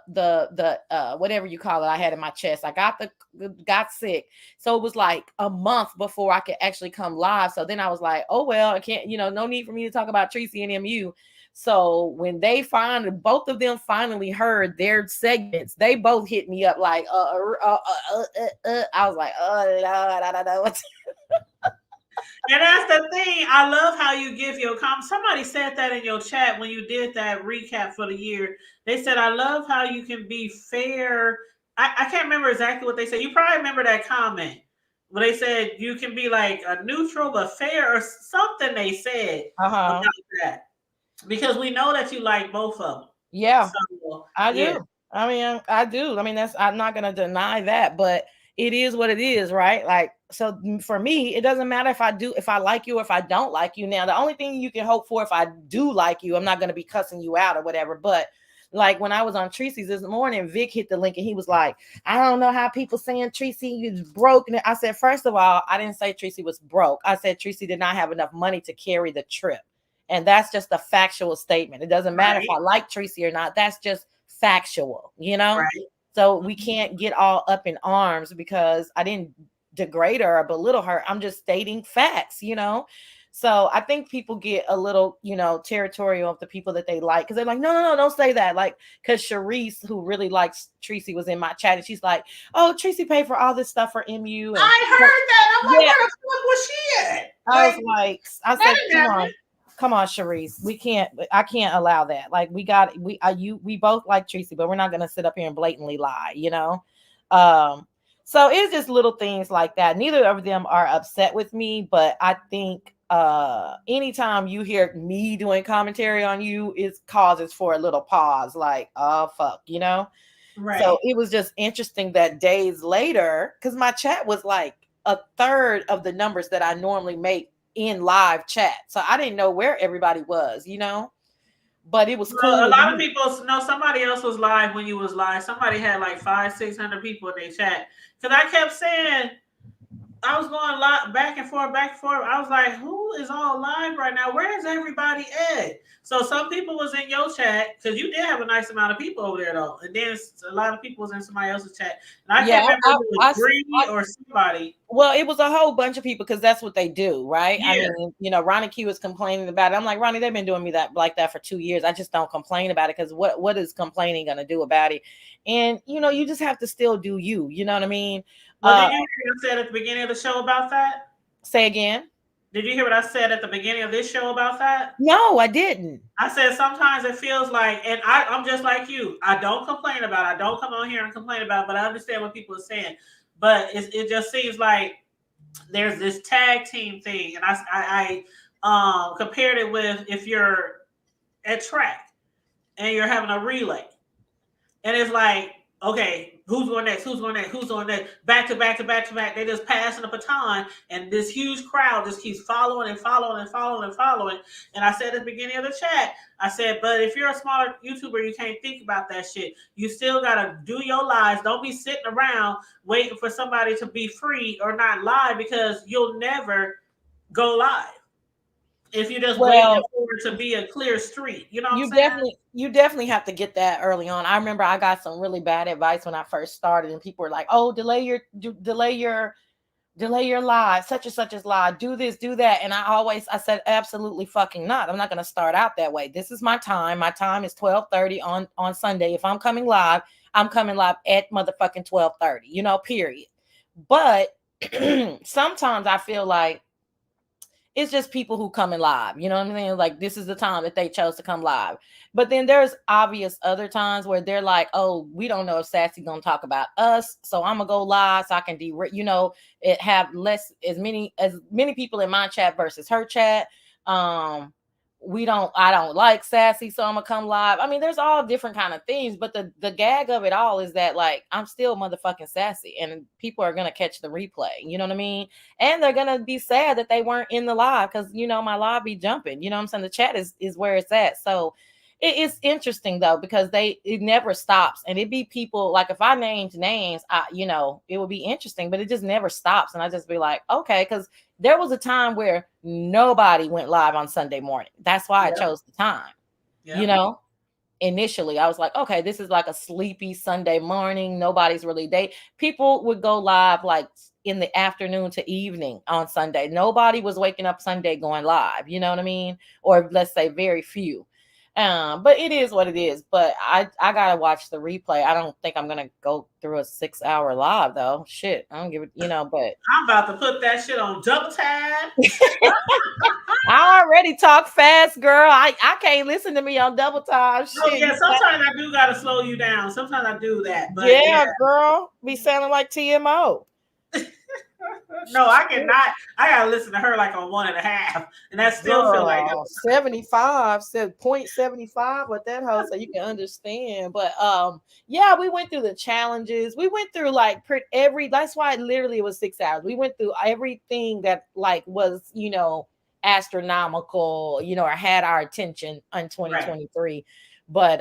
whatever you call it, I had in my chest. I got sick. So it was like a month before I could actually come live. So then I was like, oh well, I can't, no need for me to talk about Tracy and MU. So when both of them finally heard their segments, they both hit me up like, I was like, oh Lord, I don't know what to And that's the thing. I love how you give your comments. Somebody said that in your chat when you did that recap for the year. They said, I love how you can be fair. I can't remember exactly what they said. You probably remember that comment where they said you can be like a neutral but fair, or something they said about that. Because we know that you like both of them. Yeah, so, I do. Yeah. I mean, I do. I mean, I'm not going to deny that, but it is what it is, right? Like, so for me, it doesn't matter if I like you or if I don't like you. Now, the only thing you can hope for, if I do like you, I'm not going to be cussing you out or whatever. But like when I was on Tracy's this morning, Vic hit the link and he was like, I don't know how people saying Tracy is broke. And I said, first of all, I didn't say Tracy was broke. I said Tracy did not have enough money to carry the trip. And that's just a factual statement. It doesn't matter Right. if I like Tracy or not. That's just factual, you know? Right. So we can't get all up in arms because I didn't degrade her or belittle her. I'm just stating facts, you know? So I think people get a little, you know, territorial of the people that they like because they're like, no, don't say that. Like, because Sharice, who really likes Tracy, was in my chat and she's like, oh, Tracy paid for all this stuff for MU. And I heard that. I'm like, where the fuck was she at? I was like, I said, come on, Sharice. I can't allow that. Like, we both like Tracy, but we're not gonna sit up here and blatantly lie, you know? So it's just little things like that. Neither of them are upset with me, but I think anytime you hear me doing commentary on you, it causes for a little pause, like, oh fuck, you know? Right. So it was just interesting that days later, because my chat was like a third of the numbers that I normally make in live chat. So I didn't know where everybody was, you know? But it was cool. A lot of people know somebody else was live when you was live. Somebody had like 500-600 people in their chat. Because I kept saying, I was going back and forth. I was like, who is all live right now? Where is everybody at? So some people was in your chat because you did have a nice amount of people over there though. And then a lot of people was in somebody else's chat. And I can't remember if it was Greedy or somebody. Well, it was a whole bunch of people because that's what they do, right? Yeah. I mean, you know, Ronnie Q was complaining about it. I'm like, Ronnie, they've been doing me like that for 2 years. I just don't complain about it because what is complaining going to do about it? And, you know, you just have to still do you. You know what I mean? Well, did you hear what I said at the beginning of the show about that? Say again. Did you hear what I said at the beginning of this show about that? No, I didn't. I said sometimes it feels like, and I'm just like you. I don't complain about it. I don't come on here and complain about it, but I understand what people are saying. But it just seems like there's this tag team thing, and I compared it with if you're at track and you're having a relay, and it's like, okay, who's going next? Who's going next? Who's going next? Back to back to back to back. They just passing the baton, and this huge crowd just keeps following and following and following and following. And I said at the beginning of the chat, I said, but if you're a smaller YouTuber, you can't think about that shit. You still gotta do your lives. Don't be sitting around waiting for somebody to be free or not live because you'll never go live if you're just waiting for it to be a clear street. You know what I'm saying? You definitely have to get that early on. I remember I got some really bad advice when I first started, and people were like, "Oh, delay your live, such and such is live. Do this, do that." And I said, absolutely fucking not. I'm not going to start out that way. This is my time. My time is 12:30 on Sunday. If I'm coming live, I'm coming live at motherfucking 12:30. You know, period. But sometimes I feel like it's just people who come in live. You know what I'm saying? Like, this is the time that they chose to come live. But then there's obvious other times where they're like, oh, we don't know if Sassy gonna talk about us, so I'm gonna go live so I can it have as many people in my chat versus her chat. I don't like Sassy, so I'm gonna come live. I mean, there's all different kind of things, but the gag of it all is that, like, I'm still motherfucking Sassy, and people are gonna catch the replay. You know what I mean? And they're gonna be sad that they weren't in the live because, you know, my live be jumping. You know what I'm saying? The chat is where it's at. So it's interesting though, because it never stops, and it be people like, if I named names, it would be interesting, but it just never stops, and I just be like, okay, because there was a time where nobody went live on Sunday morning. That's why I chose the time. You know, initially I was like, okay, this is like a sleepy Sunday morning. Nobody's really people would go live like in the afternoon to evening on Sunday. Nobody was waking up Sunday going live. You know what I mean? Or let's say very few. But it is what it is. But I gotta watch the replay. I don't think I'm gonna go through a 6-hour live though. Shit, I don't give it, but I'm about to put that shit on double time. I already talk fast, girl. I can't listen to me on double time. Shit. Oh yeah, sometimes I do gotta slow you down. Sometimes I do that. But yeah, girl, be sounding like TMO. No, I cannot. I gotta listen to her like on 1.5, and that still feel like 75, said 0.75 with that hoe, so you can understand. But yeah, we went through the challenges. We went through like that's why it literally was 6 hours. We went through everything that like was, astronomical, or had our attention in 2023. Right. But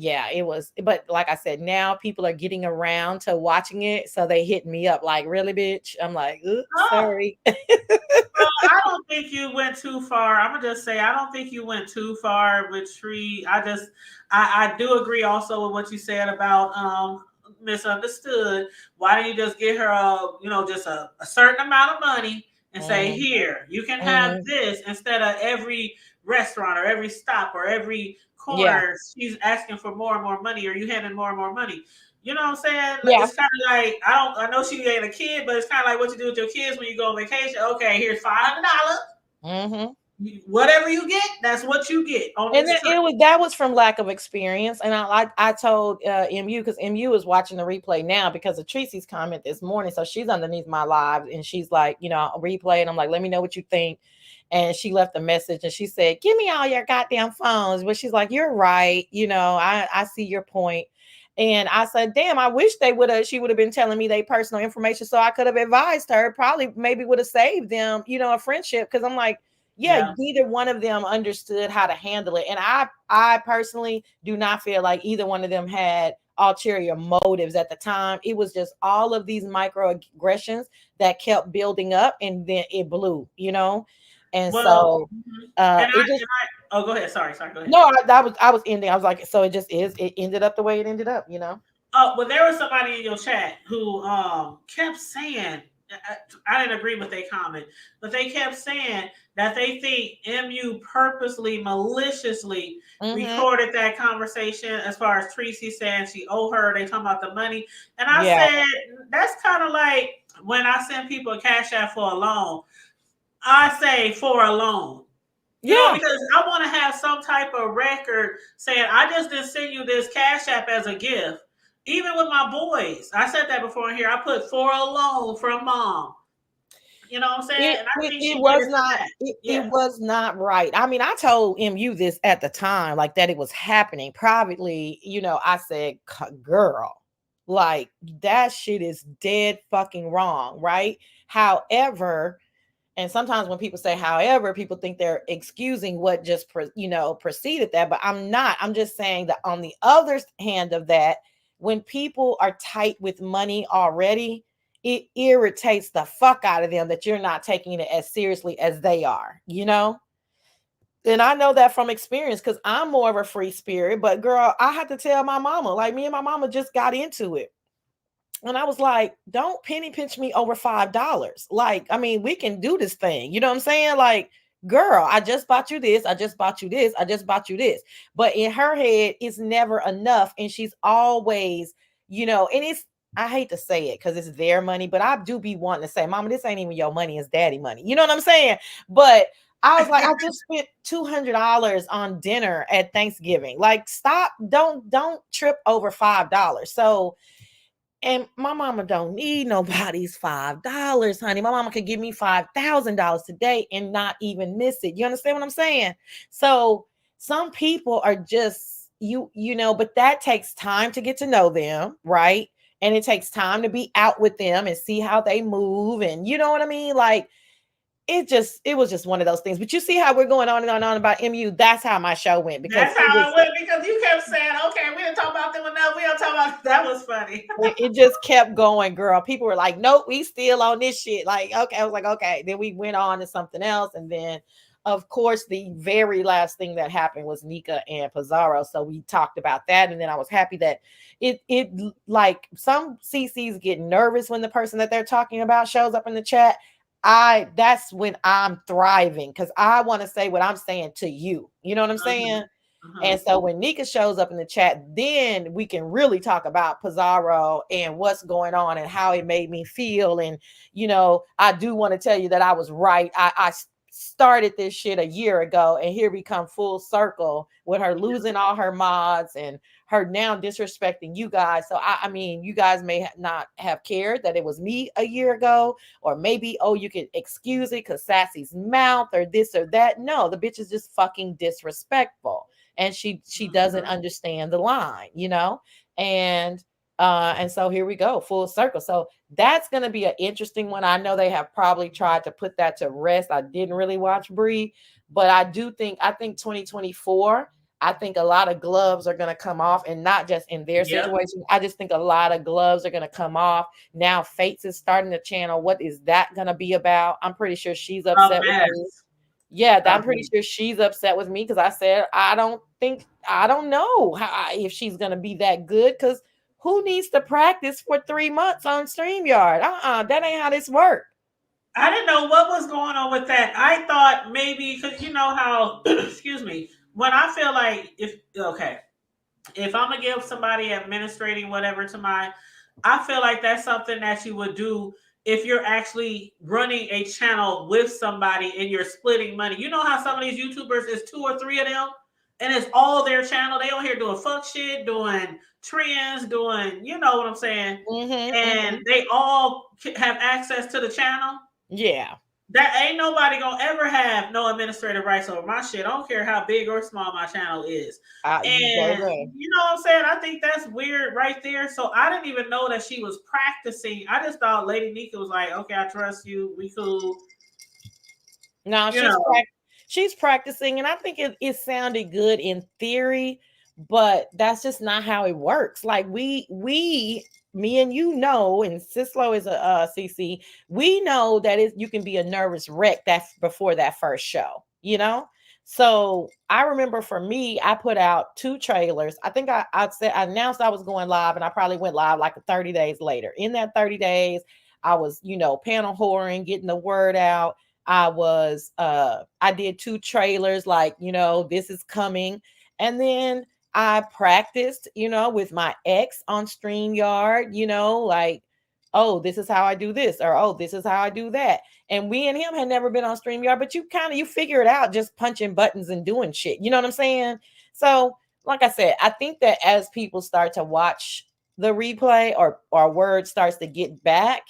yeah, it was. But like I said, now people are getting around to watching it, so they hit me up like, "Really, bitch?" I'm like, "Oops, sorry." Well, I don't think you went too far. I'm gonna just say I don't think you went too far with Tree. I do agree also with what you said about misunderstood. Why don't you just get her just a certain amount of money and say, Mhm, here, you can have mhm. this instead of every restaurant or every stop or every Yeah, corner she's asking for more and more money or you handing more and more money. You know what I'm saying? yeah. It's kind of like I know she ain't a kid, but it's kind of like what you do with your kids when you go on vacation. Okay, here's $500. Mhm. Whatever you get, that's what you get on And this then trip. that was from lack of experience. And I told MU, because MU is watching the replay now because of Tracy's comment this morning. So she's underneath my live and she's like, replay. And I'm like, let me know what you think. And she left a message and she said, give me all your goddamn phones. But she's like, you're right. I see your point. And I said, damn, I wish she would have been telling me their personal information so I could have advised her, probably maybe would have saved them, a friendship. Cause I'm like, yeah, Yeah. neither one of them understood how to handle it. And I personally do not feel like either one of them had ulterior motives at the time. It was just all of these microaggressions that kept building up and then it blew, And Well, so and it just oh, go ahead. Sorry, go ahead. no, I was ending. I was like, so it ended up the way it ended up. Oh, well, there was somebody in your chat who kept saying, I didn't agree with their comment, but they kept saying that they think MU purposely, maliciously Mm-hmm. recorded that conversation as far as Tracy saying she owed her, they talking about the money. And I Yeah. said, that's kind of like when I send people a cash app for a loan, I say for a loan. Yeah. Because I want to have some type of record saying, I just didn't send you this cash app as a gift. Even with my boys, I said that before here. I put for a loan from mom. You know what I'm saying? It And I it, think it she did was it for not that. it Yeah. was not right. I mean, I told MU this at the time, like that it was happening privately. I said, girl, like that shit is dead fucking wrong, right? However, and sometimes when people say however, people think they're excusing what just preceded that, but I'm not. I'm just saying that on the other hand of that, when people are tight with money already, it irritates the fuck out of them that you're not taking it as seriously as they are. And I know that from experience because I'm more of a free spirit, but girl, I had to tell my mama, like me and my mama just got into it. And I was like, don't penny pinch me over $5. Like, I mean, we can do this thing. You know what I'm saying? Like, girl, I just bought you this. I just bought you this. I just bought you this. But in her head, it's never enough. And she's always, and I hate to say it because it's their money, but I do be wanting to say, Mama, this ain't even your money, it's daddy money. You know what I'm saying? But I was like, I just spent $200 on dinner at Thanksgiving. Like, stop, don't trip over $5. So, and my mama don't need nobody's $5, honey. My mama could give me $5,000 today and not even miss it. You understand what I'm saying? So some people are just but that takes time to get to know them, right? And it takes time to be out with them and see how they move. And you know what I mean? Like it was just one of those things. But you see how we're going on and on and on about MU. That's how my show went because That's it how was it went because you kept saying, okay, we didn't talk about them enough. We don't talk about that was funny. it just kept going, girl. People were like, nope, we still on this shit. Like, okay. I was like, okay. Then we went on to something else. And then, of course, the very last thing that happened was Nika and Pizarro. So we talked about that. And then I was happy that it like some CCs get nervous when the person that they're talking about shows up in the chat. That's when I'm thriving because I want to say what I'm saying to you. You know what I'm saying? And so when Nika shows up in the chat, then we can really talk about Pizarro and what's going on and how it made me feel. And, I do want to tell you that I was right. I started this shit a year ago, and here we come full circle with her losing all her mods and her now disrespecting you guys. So, I mean, you guys may not have cared that it was me a year ago, or maybe, oh, you could excuse it because Sassy's mouth or this or that. No, the bitch is just fucking disrespectful. And she doesn't understand the line, and so here we go, full circle. So that's going to be an interesting one. I know they have probably tried to put that to rest. I didn't really watch Bree, but I think 2024 I think a lot of gloves are going to come off, and not just in their situation. I just think a lot of gloves are going to come off. Now Fates is starting the channel. What is that going to be about? I'm pretty sure she's upset with me. Yeah, I'm pretty sure she's upset with me because I said I don't know if she's going to be that good, because who needs to practice for 3 months on StreamYard? That ain't how this works. I didn't know what was going on with that. I thought maybe because you know how, excuse me, when I feel like if I'm gonna give somebody administrating whatever to I feel like that's something that you would do if you're actually running a channel with somebody and you're splitting money. You know how some of these YouTubers is 2 or 3 of them, and it's all their channel. They on here doing fuck shit, doing trends, doing, you know what I'm saying, and they all have access to the channel. Yeah. That ain't nobody gonna ever have no administrative rights over my shit. I don't care how big or small my channel is. And you know what I'm saying? I think that's weird right there. So I didn't even know that she was practicing. I just thought Lady Nika was like, okay, I trust you. We cool. No, she's practicing, and I think it sounded good in theory, but that's just not how it works. Like me and you know, and Sislo is a CC, we know that you can be a nervous wreck before that first show, you know? So I remember for me, I put out 2 trailers. I think I announced I was going live, and I probably went live like 30 days later. In that 30 days, I was, panel whoring, getting the word out. I did 2 trailers, like, this is coming. And then I practiced, with my ex on StreamYard, like, oh, this is how I do this, or, oh, this is how I do that. And we and him had never been on StreamYard, but you figure it out just punching buttons and doing shit. You know what I'm saying? So, like I said, I think that as people start to watch the replay, or word starts to get back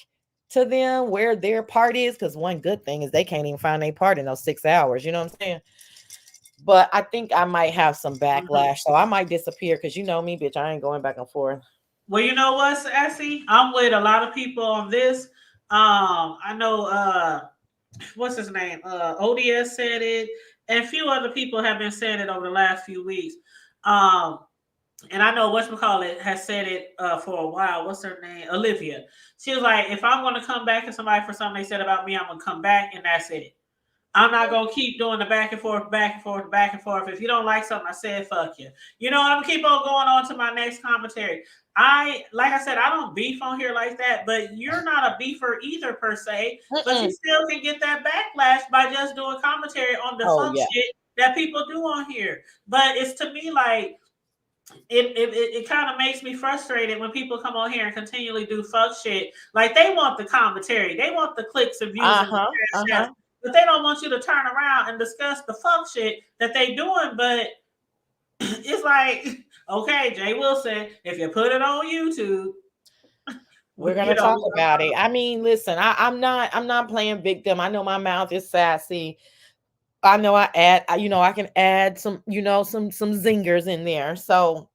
to them where their part is, because one good thing is they can't even find their part in those 6 hours. You know what I'm saying? But I think I might have some backlash, so I might disappear, because you know me, bitch, I ain't going back and forth. Well, you know what, Sassy? I'm with a lot of people on this. I know what's his name? ODS said it, and a few other people have been saying it over the last few weeks. And I know whatchamacallit has said it for a while. What's her name? Olivia. She was like, if I'm going to come back to somebody for something they said about me, I'm going to come back, and that's it. I'm not going to keep doing the back and forth, back and forth, back and forth. If you don't like something I said, fuck you. You know, I'm going to keep on going on to my next commentary. Like I said, I don't beef on here like that, but you're not a beefer either per se, but you still can get that backlash by just doing commentary on the fuck shit that people do on here. But it's, to me, like, it kind of makes me frustrated when people come on here and continually do fuck shit. Like, they want the commentary, they want the clicks and views, but they don't want you to turn around and discuss the fuck shit that they doing. But it's like, okay, Jay Wilson, if you put it on YouTube, we're gonna talk about it. I mean, listen, I'm not playing victim. I know my mouth is sassy. I know I can add some, some zingers in there. So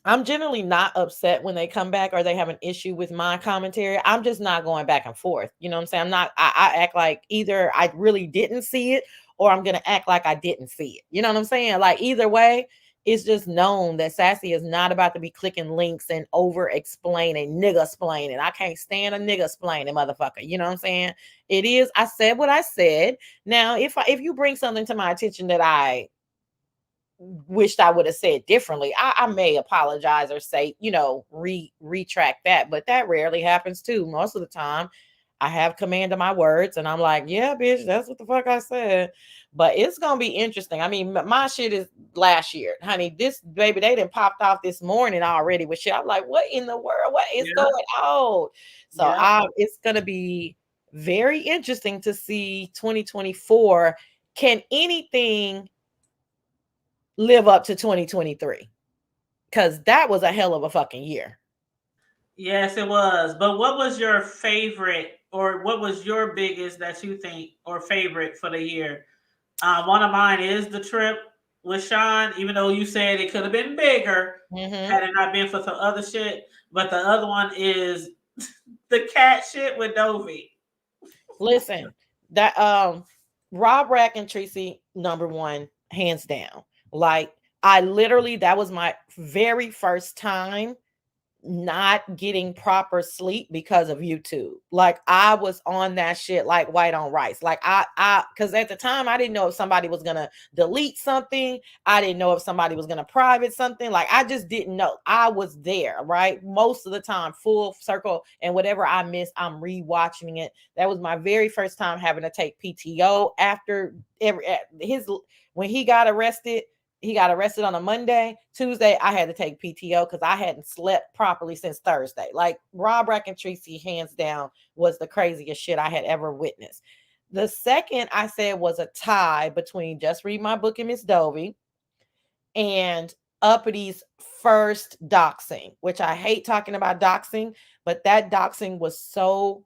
I'm generally not upset when they come back or they have an issue with my commentary. I'm just not going back and forth. You know what I'm saying? I act like either I really didn't see it, or I'm going to act like I didn't see it. You know what I'm saying? Like, either way, it's just known that Sassy is not about to be clicking links and over explaining, nigga explaining. I can't stand a nigga explaining, motherfucker. You know what I'm saying? It is, I said what I said. Now, if you bring something to my attention that I wished I would have said differently, I may apologize or say, retract that, but that rarely happens too. Most of the time I have command of my words, and I'm like, yeah, bitch, that's what the fuck I said. But it's gonna be interesting. I mean, my shit is last year, honey. This baby, they done popped off this morning already with shit. I'm like, what in the world? What is going on? So it's gonna be very interesting to see 2024. Can anything live up to 2023? Because that was a hell of a fucking year. Yes, it was. But what was your favorite, or what was your biggest that you think, or favorite for the year? One of mine is the trip with Sean, even though you said it could have been bigger had it not been for some other shit. But the other one is the cat shit with Dovey. Listen, that Rob Rack and Tracy, number one, hands down. Like, I literally, that was my very first time not getting proper sleep because of YouTube. Like I was on that shit like white on rice. Like I because at the time I didn't know if somebody was gonna delete something. I didn't know if somebody was gonna private something. Like I just didn't know. I was there, right? Most of the time, full circle, and whatever I missed, I'm rewatching it. That was my very first time having to take PTO after when he got arrested. He got arrested on a Monday. Tuesday, I had to take PTO because I hadn't slept properly since Thursday. Like Rob Rackentreacy, hands down, was the craziest shit I had ever witnessed. The second I said was a tie between Just Read My Book and Miss Dovey and Uppity's first doxing, which I hate talking about doxing, but that doxing was so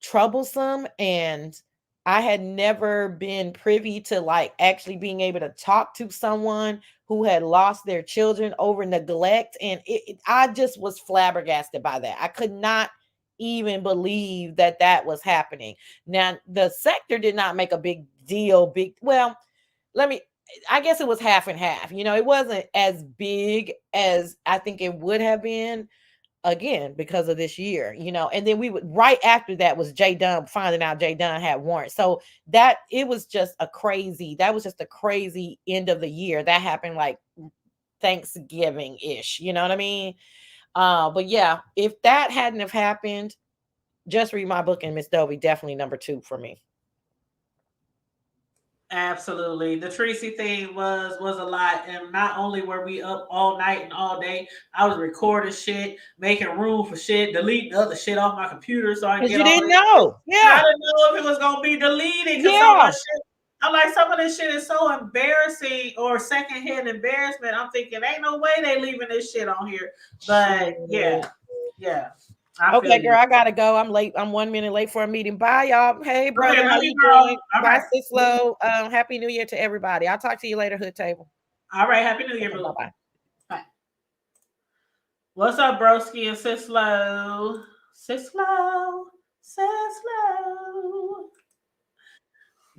troublesome, and I had never been privy to like actually being able to talk to someone who had lost their children over neglect. And I just was flabbergasted by that. I could not even believe that that was happening. Now, the sector did not make a big deal. I guess it was half and half. You know, it wasn't as big as I think it would have been, again, because of this year, you know. And then right after that was Jay Dunn, finding out Jay Dunn had warrants. So that was just a crazy end of the year. That happened like Thanksgiving-ish, you know what I mean? But yeah, if that hadn't have happened, Just Read My Book and Miss Dovey, definitely number 2 for me. Absolutely. The Tracy thing was a lot. And not only were we up all night and all day, I was recording shit, making room for shit, deleting other shit off my computer so I could get you didn't know. Yeah. I didn't know if it was gonna be deleted because so much shit. I'm like, some of this shit is so embarrassing or secondhand embarrassment. I'm thinking, ain't no way they leaving this shit on here. But yeah. Okay, girl, I gotta go. I'm late. I'm 1 minute late for a meeting. Bye, y'all. Hey, brother, how you doing? Bye, Sis Low. Happy New Year to everybody. I'll talk to you later, Hood Table. All right, Happy New Year, boo. Bye. Bye. What's up, broski and Sis Low? Sis Low.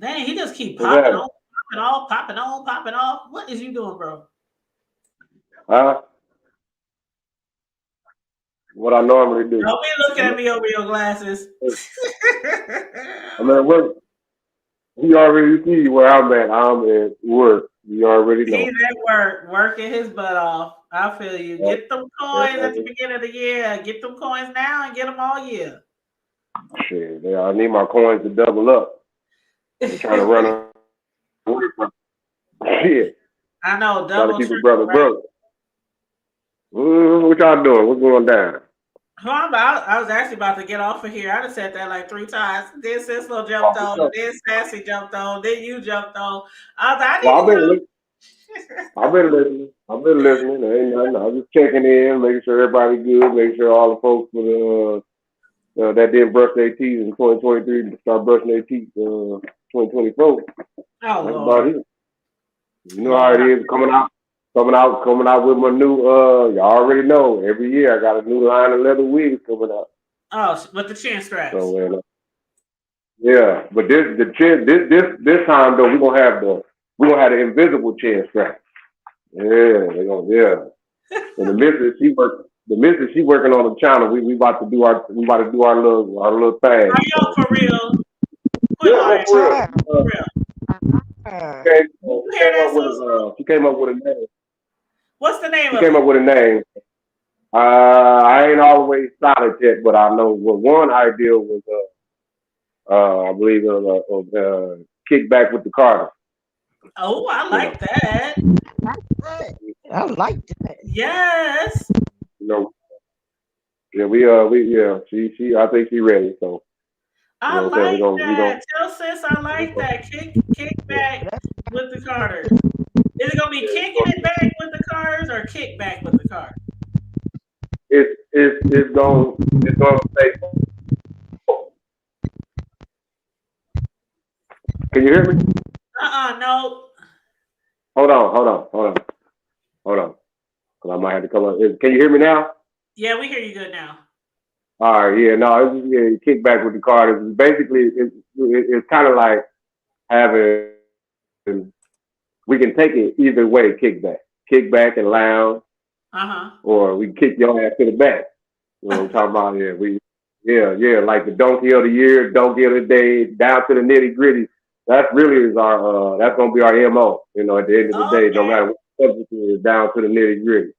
Dang, he just keep popping off. What is you doing, bro? What I normally do. Don't be looking at me over your glasses. I mean, what? He already see where I'm at. I'm at work. You already know. He's at work, working his butt off. I feel you. Get them coins at the beginning of the year. Get them coins now and get them all year. Shit, I need my coins to double up. I'm trying to run away from shit. I know, double. Trying to keep a brother broke. What y'all doing? What's going down? I was actually about to get off of here. I just said that like 3 times. Then Cislo jumped on, then Sassy jumped on, then you jumped on. I've been listening. Ain't nothing. I was just checking in, making sure everybody good, making sure all the folks that didn't brush their teeth in 2023 start brushing their teeth 2024. Oh, that's about it. You know how it is coming out with my new you already know, every year I got a new line of leather wigs coming out. Oh, with the chin straps. So yeah, but this time though we're gonna have the invisible chin strap. Yeah, they're gonna And the missus she working on the channel. We about to do our little thing. Are y'all for real? Yeah, for real. She came up with a name. What's the name of it? She came up with a name. I ain't always solid yet, but I know what one idea was. I believe it was Kickback with the Carter. Oh, I like that. I like that. Yes. She I think she's ready. So. I like that. Tell sis I like that. Kick back with the Carter. Is it gonna be kicking it back with the Carters or kick back with the Carters? It's gonna say. Can you hear me? No. Hold on. Because I might have to come up. Can you hear me now? Yeah, we hear you good now. All right, yeah, no, it's kick back with the Carters. Basically, it's kind of like having, we can take it either way, kickback. kick back and lounge, Uh-huh. or we kick your ass to the back. You know what I'm talking about? Yeah, like the donkey of the year, donkey of the day, down to the nitty gritty. That really is that's gonna be our MO. You know, at the end of the day, no Okay. matter what the subject is, down to the nitty gritty.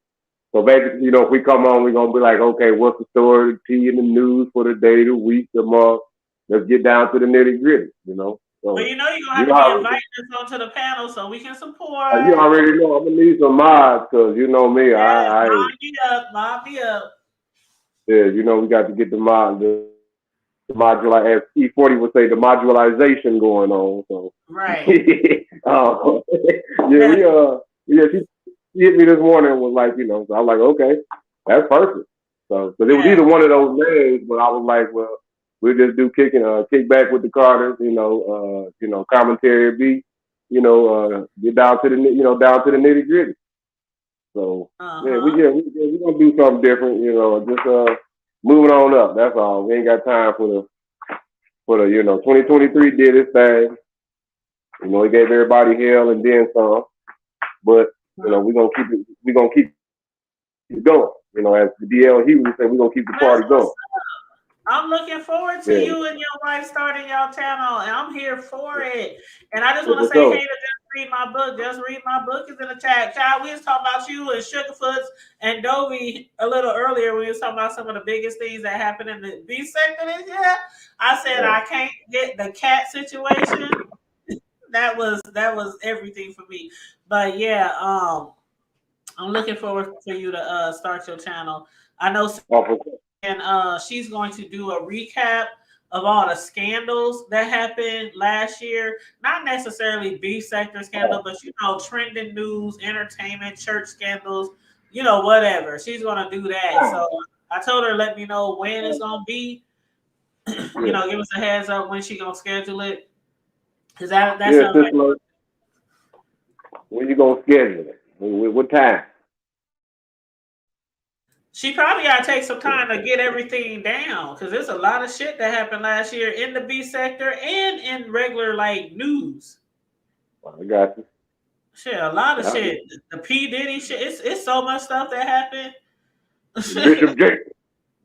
So basically, you know, if we come on, we're gonna be like, okay, what's the story, the tea in the news for the day, the week, the month? Let's get down to the nitty gritty. You know. Well, So you know you're gonna you have to be already, inviting us onto the panel so we can support. you already know I'm gonna need some mods because you know me, Yes, I mob me up, mob me up. yeah, you know we got to get the modular, as E40 would say, the modularization going on. So Right. yeah, she hit me this morning and was like, you know, so I was like, okay, that's perfect. So, because it was either one of those names, but I was like, well, we'll just do kick back with the Carters, commentary be, get down to down to the nitty gritty. So we gonna do something different, just moving on up. That's all. We ain't got time for the 2023 did its thing. You know, he gave everybody hell and then some. But we're gonna keep it going. You know, as the DL Hughes said, we're gonna keep the party going. I'm looking forward to you and your wife starting your channel, and I'm here for it. And I just want to say, hey, to just read my book. Just read my book is in the chat. Child, we was talking about you and Sugarfoots and Dovey a little earlier. We was talking about some of the biggest things that happened in the B sector this year. I said I can't get the cat situation. That was everything for me. But yeah, I'm looking forward for you to start your channel. I know. And she's going to do a recap of all the scandals that happened last year. Not necessarily B sector scandal, but trending news, entertainment, church scandals, whatever. She's going to do that. So I told her, let me know when it's going to be. Give us a heads up when she's going to schedule it. Because that's like, when you going to schedule it? What time? She probably got to take some time to get everything down because there's a lot of shit that happened last year in the B sector and in regular news. I got you. Shit, a lot of shit. The P Diddy shit. It's so much stuff that happened. Bishop Jakes.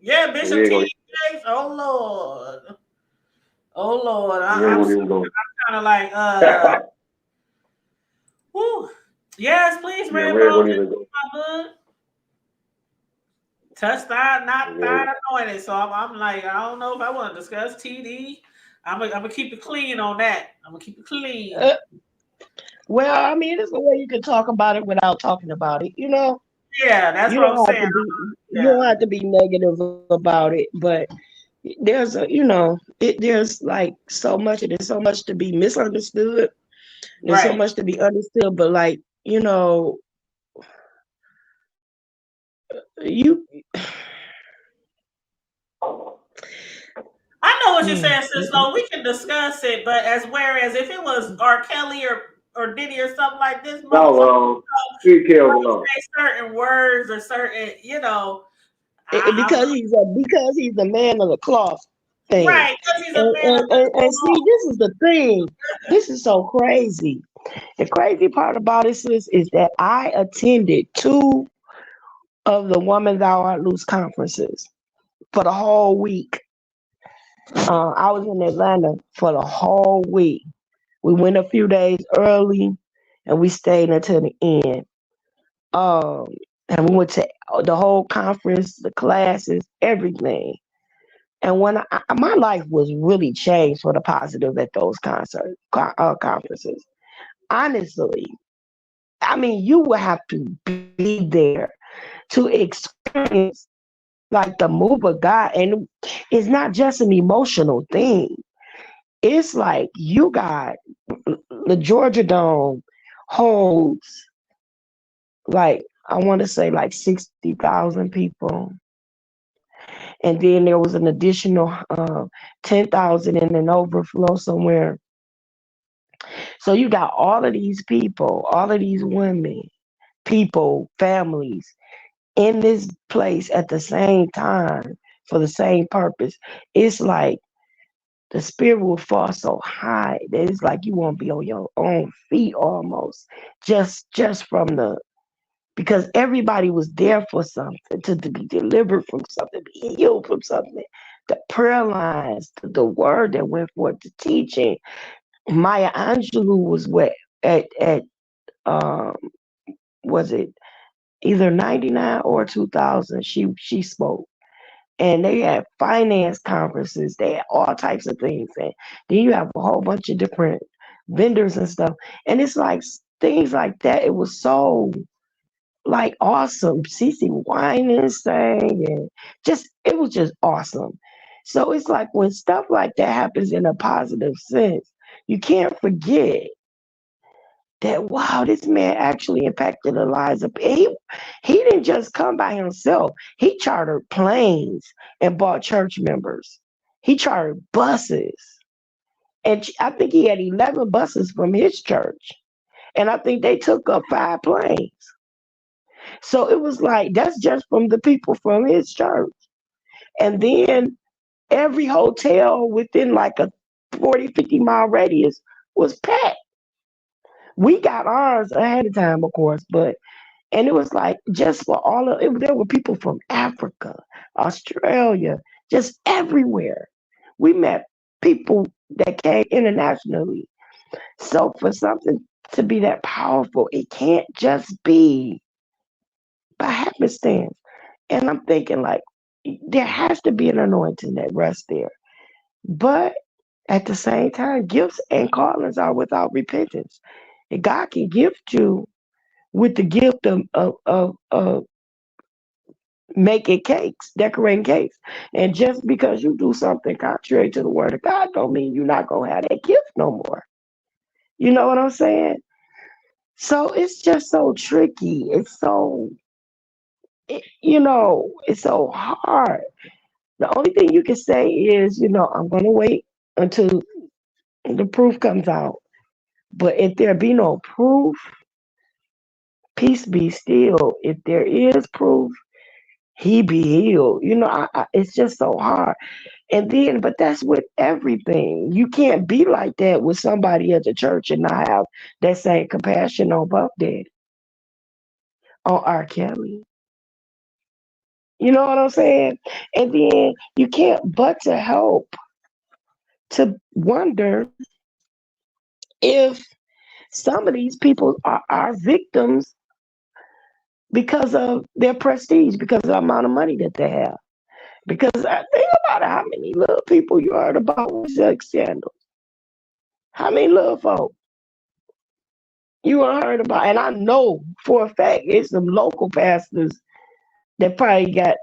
Yeah, Bishop T. Jakes. Oh Lord. I'm kind of like whew. Yes, please, Rainbow. My book. Touched not anointed. So I'm like, I don't know if I want to discuss TD. I'm gonna keep it clean on that. I'm gonna keep it clean. Well, I mean, there's a way you can talk about it without talking about it, Yeah, that's what I'm saying. You don't have to be negative about it, but there's there's like so much, and there's so much to be misunderstood. There's so much to be understood, but I know what you're saying, sis. So we can discuss it, but whereas if it was R. Kelly or Diddy or something like this, say certain words or certain, because he's a man of the cloth thing, right? Because he's a man of the cloth. And see, this is the thing. This is so crazy. The crazy part about this is that I attended 2 of the Woman Thou Art Loose conferences for the whole week. I was in Atlanta for the whole week. We went a few days early and we stayed until the end. And we went to the whole conference, the classes, everything. And when my life was really changed for the positive at those conferences. Honestly, I mean, you would have to be there to experience like the move of God. And it's not just an emotional thing. It's like you got the Georgia Dome holds like, I want to say like 60,000 people. And then there was an additional 10,000 in an overflow somewhere. So you got all of these people, all of these women, people, families in this place at the same time for the same purpose. It's like the spirit will fall so high that it's like you won't be on your own feet almost just from the because everybody was there for something, to be delivered from something, be healed from something. The prayer lines, the word that went forth, the teaching. Maya Angelou was at um was it either 99 or 2000? She spoke, and they had finance conferences. They had all types of things, and then you have a whole bunch of different vendors and stuff. And it's like things like that. It was so like awesome. CeCe Winans sang, and it was just awesome. So it's like when stuff like that happens in a positive sense, you can't forget that wow, this man actually impacted the lives of he didn't just come by himself. He chartered planes and bought church members. He chartered buses. And I think he had 11 buses from his church. And I think they took up 5 planes. So it was like, that's just from the people from his church. And then every hotel within like a 40, 50-mile radius was packed. We got ours ahead of time, of course, and it was like just for all of it, there were people from Africa, Australia, just everywhere. We met people that came internationally. So for something to be that powerful, it can't just be by happenstance. And I'm thinking like there has to be an anointing that rests there. But at the same time, gifts and callings are without repentance. And God can gift you with the gift of making cakes, decorating cakes. And just because you do something contrary to the word of God don't mean you're not going to have that gift no more. You know what I'm saying? So it's just so tricky. It's so, it's so hard. The only thing you can say is, I'm going to wait until the proof comes out. But if there be no proof, peace be still. If there is proof, he be healed. It's just so hard. And then, but that's with everything. You can't be like that with somebody at the church and not have that same compassion on Buck Daddy, on R. Kelly. You know what I'm saying? And then you can't but to help to wonder if some of these people are victims because of their prestige, because of the amount of money that they have. Because I think about how many little people you heard about with sex scandals. How many little folk you heard about? And I know for a fact it's some local pastors that probably got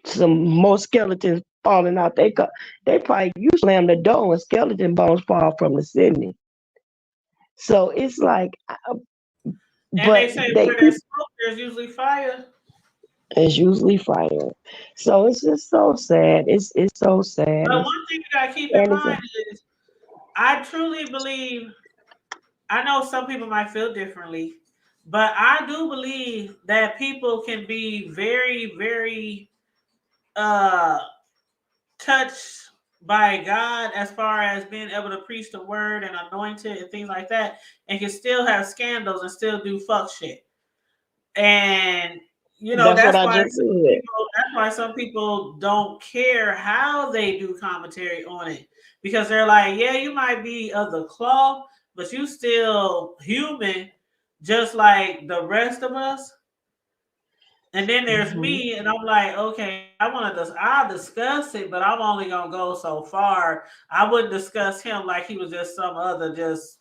some more skeletons falling out. They probably you slam the door and skeleton bones fall from the ceiling. So it's like, and they say where there's smoke, there's usually fire. It's usually fire. So it's just so sad. It's so sad. But one thing you gotta keep in mind is I truly believe, I know some people might feel differently, but I do believe that people can be very, very touched by God as far as being able to preach the word and anointed and things like that, and can still have scandals and still do fuck shit. And that's why some people don't care how they do commentary on it, because they're like, yeah, you might be of the cloth, but you still human, just like the rest of us. And then there's me, and I'm like, okay, I'll discuss it, but I'm only gonna go so far. I wouldn't discuss him like he was just some other just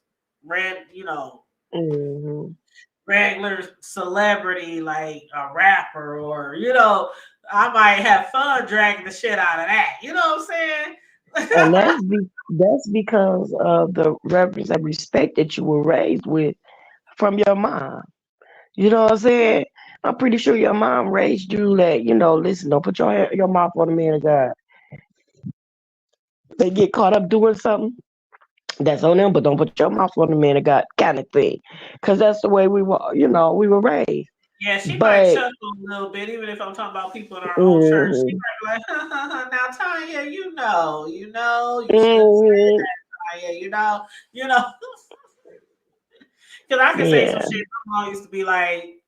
regular celebrity, like a rapper, or I might have fun dragging the shit out of that. You know what I'm saying? And that's because of the reverence and respect that you were raised with from your mom. You know what I'm saying? I'm pretty sure your mom raised you that, listen, don't put your mouth on the man of God. They get caught up doing something, that's on them, but don't put your mouth on the man of God kind of thing. Because that's the way we were raised. Yeah, she might chuckle a little bit, even if I'm talking about people in our own church. She might be like, now Tanya, you shouldn't say that, Tanya, Because I can say some Yeah. shit. My mom used to be like,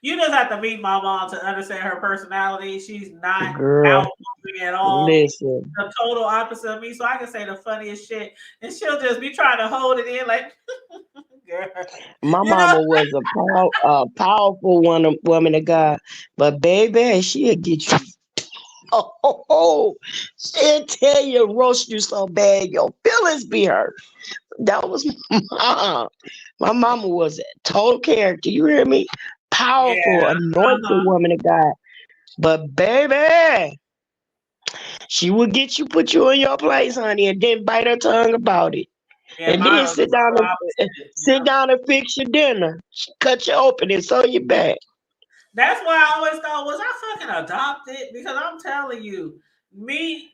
you just have to meet my mom to understand her personality. She's not Girl, outgoing at all. listen. The total opposite of me. So I can say the funniest shit. And she'll just be trying to hold it in like, girl. My You know? mama was a powerful woman of God, but baby, she'll get you. She'll tell you, roast you so bad, your feelings be hurt. That was my mom. My mama was a total character. You hear me? Powerful, Yeah. anointed woman of God. But baby, she would get you, put you in your place, honey, and then bite her tongue about it. Yeah, And then mine was so opposite. sit down and fix your dinner. Cut you open and sew you back. That's why I always thought, was I fucking adopted? Because I'm telling you, me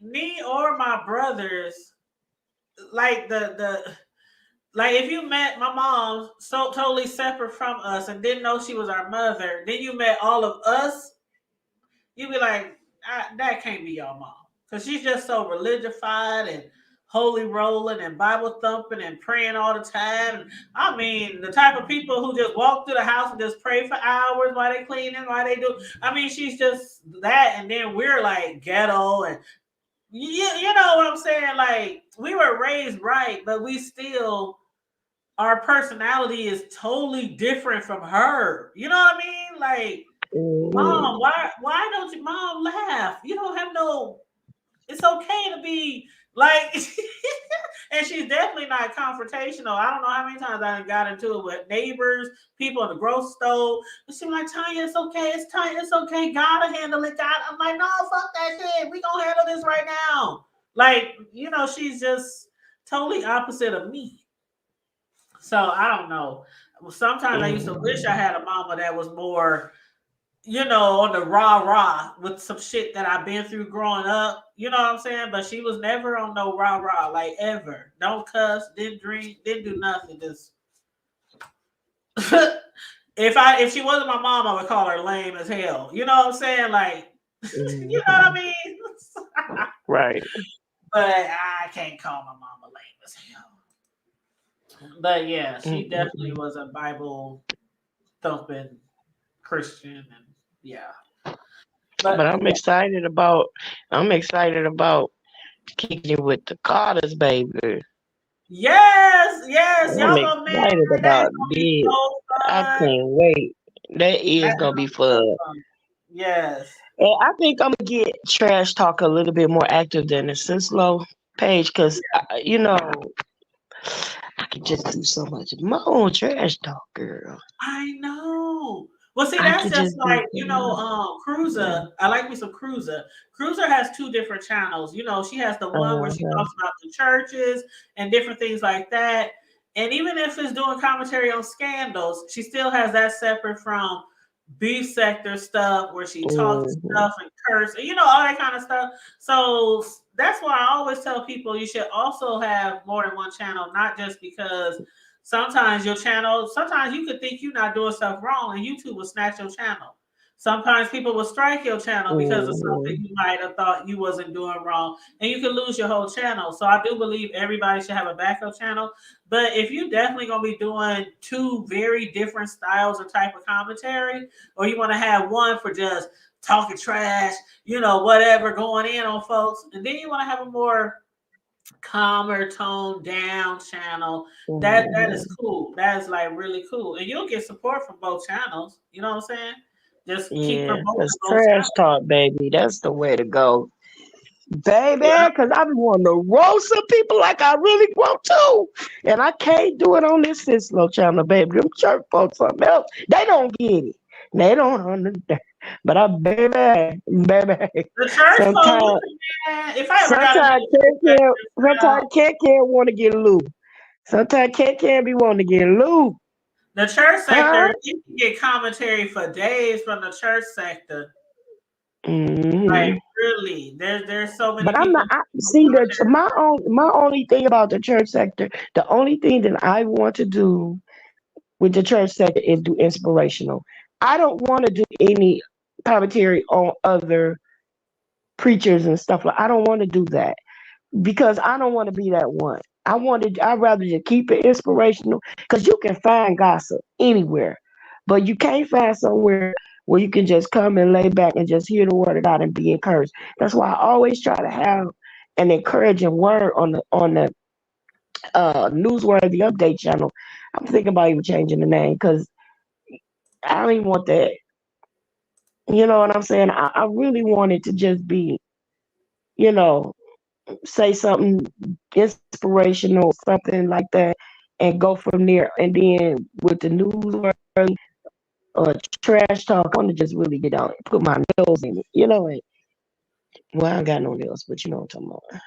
or my brothers, like like if you met my mom so totally separate from us and didn't know she was our mother, then you met all of us, you'd be like, that can't be your mom. Because she's just so religified and holy rolling and Bible thumping and praying all the time. I mean, the type of people who just walk through the house and just pray for hours while they cleaning, while they do. I mean, she's just that. And then we're like ghetto and you know what I'm saying? Like, we were raised right, but we still, our personality is totally different from her. You know what I mean? Like, Mom, why don't you, Mom, laugh? You don't have no, it's okay to be like, and she's definitely not confrontational. I don't know how many times I got into it with neighbors, people in the grocery store. And she's like, Tanya, it's okay. It's Tanya, it's okay. Gotta handle it. God. I'm like, no, fuck that shit. We gonna handle this right now. Like, you know, she's just totally opposite of me. So I don't know. Sometimes I used to wish I had a mama that was more, you know, on the rah with some shit that I've been through growing up. You know what I'm saying? But she was never on no rah, like ever. Don't cuss, didn't drink, didn't do nothing. Just if she wasn't my mom, I would call her lame as hell. You know what I'm saying? Like, you know what I mean? Right. But I can't call my mama lame as hell. But yeah, she definitely was a Bible thumping Christian, and yeah. But I'm excited about kicking it with the Carters, baby. Yes, I'm y'all gonna man. excited about this. So I can't wait. That is gonna be fun. Yes. And I think I'm gonna get Trash Talk a little bit more active than the Sislo page because you know I can just do so much more Trash Talk, girl. I know. Well, see, I that's could just just do like, you know, Cruiser. I like me some Cruiser. Cruiser has two different channels. You know, she has the one where she talks about the churches and different things like that. And even if it's doing commentary on scandals, she still has that separate from beef sector stuff where she talks stuff and curse, you know, all that kind of stuff. So that's why I always tell people you should also have more than one channel, not just because sometimes your channel, sometimes you could think you're not doing stuff wrong and YouTube will snatch your channel. Sometimes people will strike your channel because of something you might have thought you wasn't doing wrong, and you can lose your whole channel. So I do believe everybody should have a backup channel. But if you definitely gonna be doing two very different styles of type of commentary, or you want to have one for just talking trash, you know, whatever, going in on folks, and then you want to have a more calmer, toned down channel, that is cool. That is like really cool, and you'll get support from both channels. You know what I'm saying? Just keep promoting because both Trash channels. Talk, baby, that's the way to go. Baby, because I be wanting to roast some people like I really want to. And I can't do it on this Sislo channel, baby. Them church folks something else. They don't get it. They don't understand. But I, baby. The church Sometimes, folks, man, if I ever got sometimes Cat want to get loose. Sometimes Cat be wanting to get loose. the church sector, you can get commentary for days from the church sector. Like really, there's so many. But people. I'm not. See, my only thing about the church sector, the only thing that I want to do with the church sector is do inspirational. I don't want to do any commentary on other preachers and stuff like. I don't want to do that because I don't want to be that one. I'd rather just keep it inspirational because you can find gossip anywhere, but you can't find somewhere where you can just come and lay back and just hear the word of God and be encouraged. That's why I always try to have an encouraging word on the newsworthy update channel. I'm thinking about even changing the name because I don't even want that. You know what I'm saying? I really want it to just be, you know, say something inspirational, something like that, and go from there. And then with the news or trash talk, I want to just really get out and put my nails in it. You know, well, I ain't got no nails, but you know what I'm talking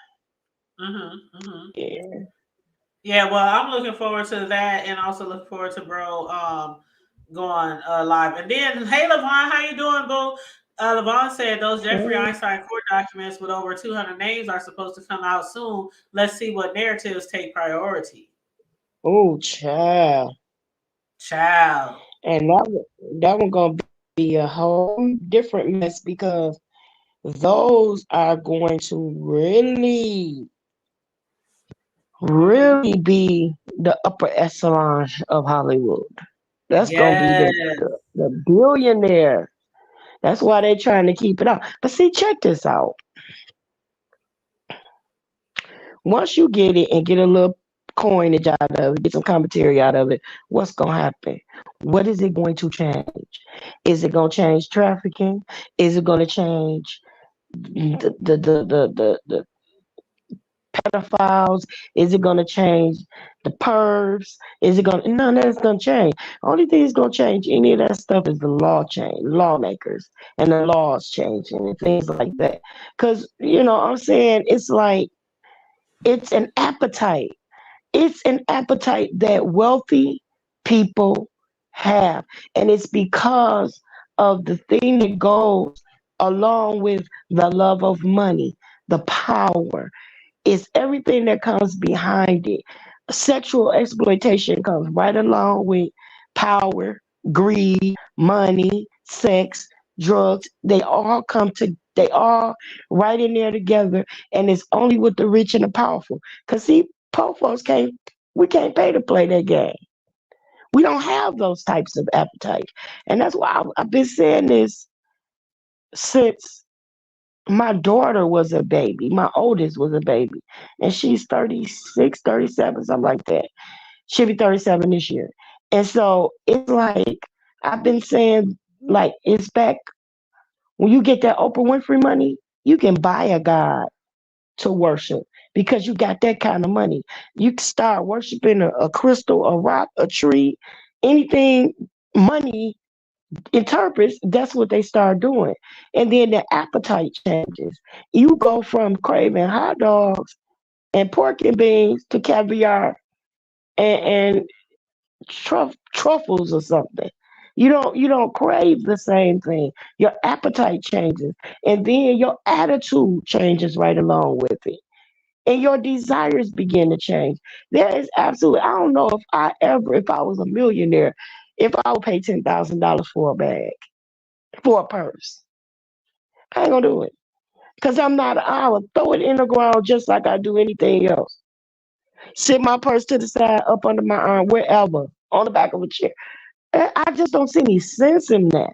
about. Yeah. Yeah, well, I'm looking forward to that, and also looking forward to bro going live. And then, hey, Levon, how you doing, boo? Levon said those Jeffrey Einstein court documents with over 200 names are supposed to come out soon. Let's see what narratives take priority. Oh, child. Child. And that one gonna be a whole different mess because those are going to really be the upper echelon of Hollywood. That's gonna be Yes. the billionaire. That's why they're trying to keep it out. But see, check this out. Once you get it and get a little coinage out of it, get some commentary out of it, what's gonna happen? What is it going to change? Is it gonna change trafficking? Is it gonna change the pedophiles? Is it gonna change the pervs? Is it gonna none of that's gonna change? Only thing that's gonna change any of that stuff is the lawmakers and the laws changing and things like that. Cause you know what I'm saying it's like it's an appetite. It's an appetite that wealthy people have. And it's because of the thing that goes along with the love of money, the power. It's everything that comes behind it. Sexual exploitation comes right along with power, greed, money, sex, drugs. They all right in there together. And it's only with the rich and the powerful. Because see, poor folks we can't pay to play that game. We don't have those types of appetites. And that's why I've been saying this since my daughter was a baby. My oldest was a baby. And she's 36, 37, something like that. She'll be 37 this year. And so it's like, I've been saying, like, it's back when you get that Oprah Winfrey money, you can buy a God to worship because you got that kind of money. You can start worshiping a crystal, a rock, a tree, anything money interprets, that's what they start doing. And then the appetite changes. You go from craving hot dogs and pork and beans to caviar and truffles or something. You don't crave the same thing. Your appetite changes. And then your attitude changes right along with it. And your desires begin to change. There is absolutely, I don't know if I was a millionaire, if I would pay $10,000 for a bag, for a purse. I ain't gonna do it. Because I would throw it in the ground just like I do anything else. Sit my purse to the side, up under my arm, wherever, on the back of a chair. I just don't see any sense in that.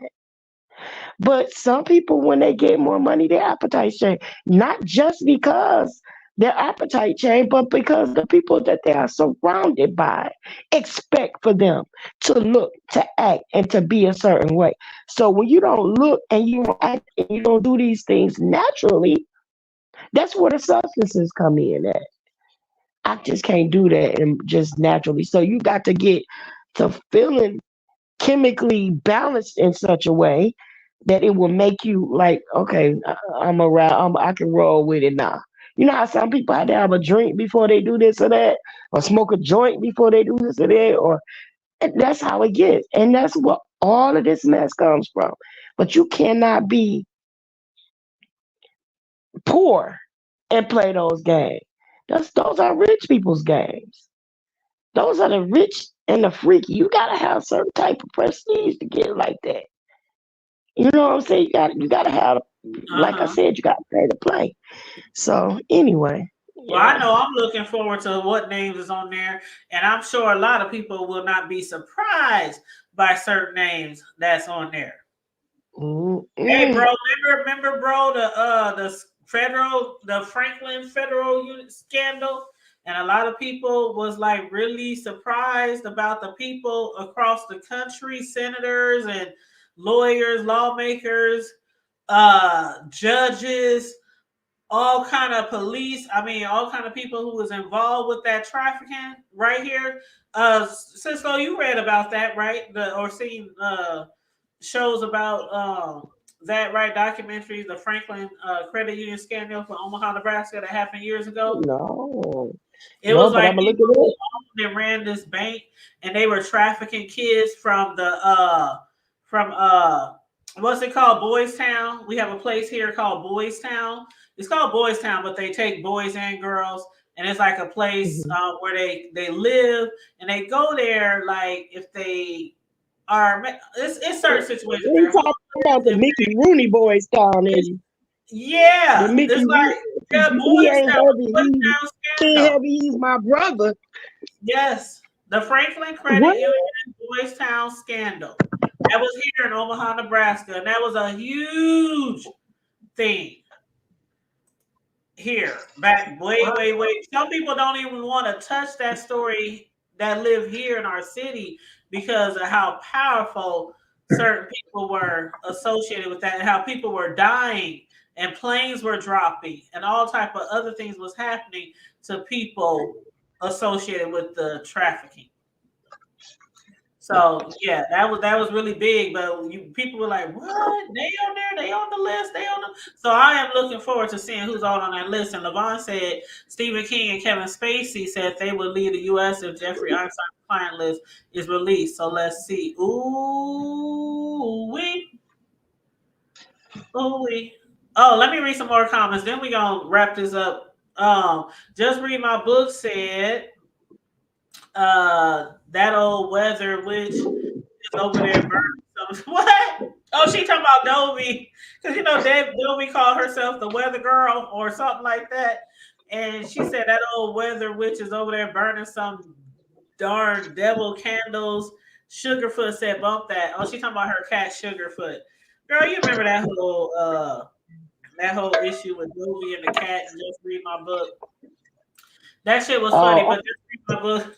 But some people, when they get more money, their appetite change. Not just because their appetite change, but because the people that they are surrounded by expect for them to look, to act, and to be a certain way. So when you don't look and you don't act and you don't do these things naturally, that's where the substances come in at. I just can't do that and just naturally. So you got to get to feeling chemically balanced in such a way that it will make you like, okay, I'm around, I can roll with it now. You know how some people have to have a drink before they do this or that, or smoke a joint before they do this or that, or and that's how it gets. And that's what all of this mess comes from. But you cannot be poor and play those games. Those are rich people's games. Those are the rich and the freaky. You gotta have certain type of prestige to get like that. You know what I'm saying? You gotta have, like I said, you gotta pay to play. So anyway, Well, I know I'm looking forward to what names is on there, and I'm sure a lot of people will not be surprised by certain names that's on there. Hey, bro, remember, bro, the Franklin federal unit scandal, and a lot of people was like really surprised about the people across the country, senators and lawyers, lawmakers, judges, all kind of police. I mean, all kind of people who was involved with that trafficking right here. Cisco, you read about that, right? Or seen shows about that, right? Documentaries, the Franklin credit union scandal for Omaha, Nebraska that happened years ago. No. It was like people who owned and ran this bank, and they were trafficking kids from what's it called, Boys Town. We have a place here called Boys Town. It's called Boys Town, but they take boys and girls, and it's like a place where they live, and they go there like if they are. It's certain situations. We're talking about the Mickey Rooney Boys Town, yeah, the Mickey it's like Boys Town. He's my brother. Yes, the Franklin Credit Union Boys Town scandal. That was here in Omaha, Nebraska, and that was a huge thing here back way. Some people don't even want to touch that story that live here in our city because of how powerful certain people were associated with that, and how people were dying and planes were dropping and all type of other things was happening to people associated with the trafficking. So yeah, that was really big. But people were like, "What? They on there? They on the list? They on the?" So I am looking forward to seeing who's all on that list. And Levon said Stephen King and Kevin Spacey said they would leave the U.S. if Jeffrey Einstein's client list is released. So let's see. Ooh wee. Oh, let me read some more comments. Then we gonna wrap this up. Just read my book said. That old weather witch is over there burning some. What? Oh, she talking about Dobie, because Dobie called herself the weather girl or something like that, and she said that old weather witch is over there burning some darn devil candles. Sugarfoot said, "Bump that." Oh, she talking about her cat Sugarfoot. Girl, you remember that whole issue with Dobie and the cat? And just read my book. That shit was funny, but just read my book.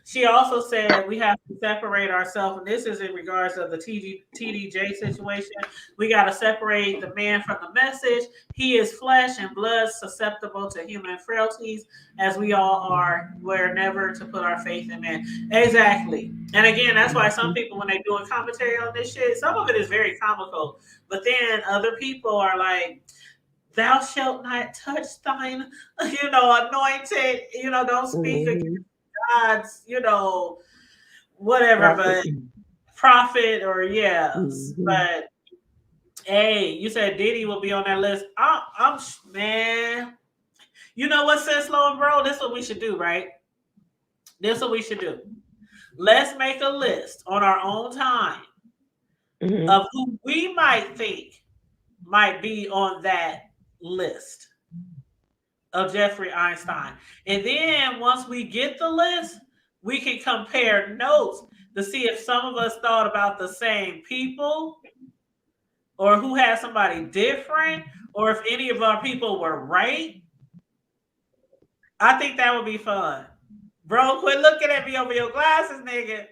She also said we have to separate ourselves, and this is in regards of the TDJ situation. We got to separate the man from the message. He is flesh and blood, susceptible to human frailties, as we all are. We're never to put our faith in man. Exactly. And again, that's why some people, when they're doing commentary on this shit, some of it is very comical, but then other people are like, "Thou shalt not touch thine, anointed, don't speak against God's, whatever, but prophet or but hey, you said Diddy will be on that list. I'm man, you know what, Cislo and bro, this is what we should do, right? This is what we should do. Let's make a list on our own time of who we might think might be on that list of Jeffrey Einstein. And then once we get the list, we can compare notes to see if some of us thought about the same people or who had somebody different or if any of our people were right. I think that would be fun. Bro, quit looking at me over your glasses, nigga.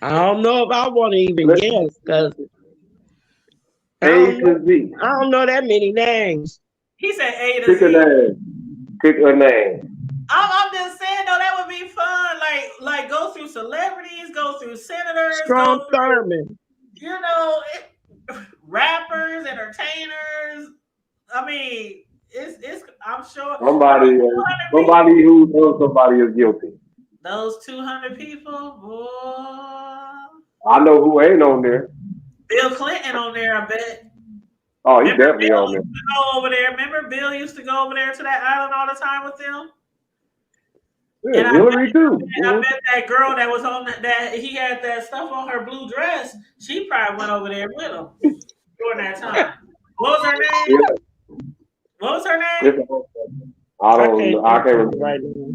I don't know if I want to even guess because A to Z. I don't know that many names. He said A to Pick Z. a name. Pick a name. I'm just saying, though, that would be fun. Like go through celebrities, go through senators, Strom Thurmond. Rappers, entertainers. I mean, it's. I'm sure somebody who knows somebody is guilty. Those 200 people, boy. I know who ain't on there. Bill Clinton on there, I bet. Oh, he's definitely on there. Go over there. Remember, Bill used to go over there to that island all the time with them. Yeah, Hillary too. I bet that girl that was on that he had that stuff on her blue dress. She probably went over there with him during that time. What was her name? Yeah. What was her name? I can't remember. right now.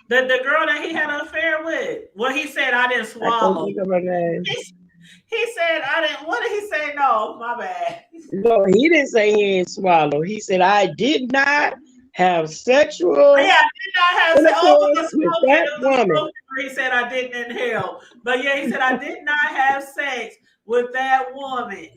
The girl that he had an affair with. Well, he said I didn't I swallow. can't think of her name. He said I didn't. What did he say? No, my bad. No, he didn't say he ain't swallow. He said I did not have sexual Yeah, I did not have sex. Oh, it was intercourse with smoking. that It was a woman. smoking where he said I didn't inhale. But yeah, he said I did not have sex with that woman.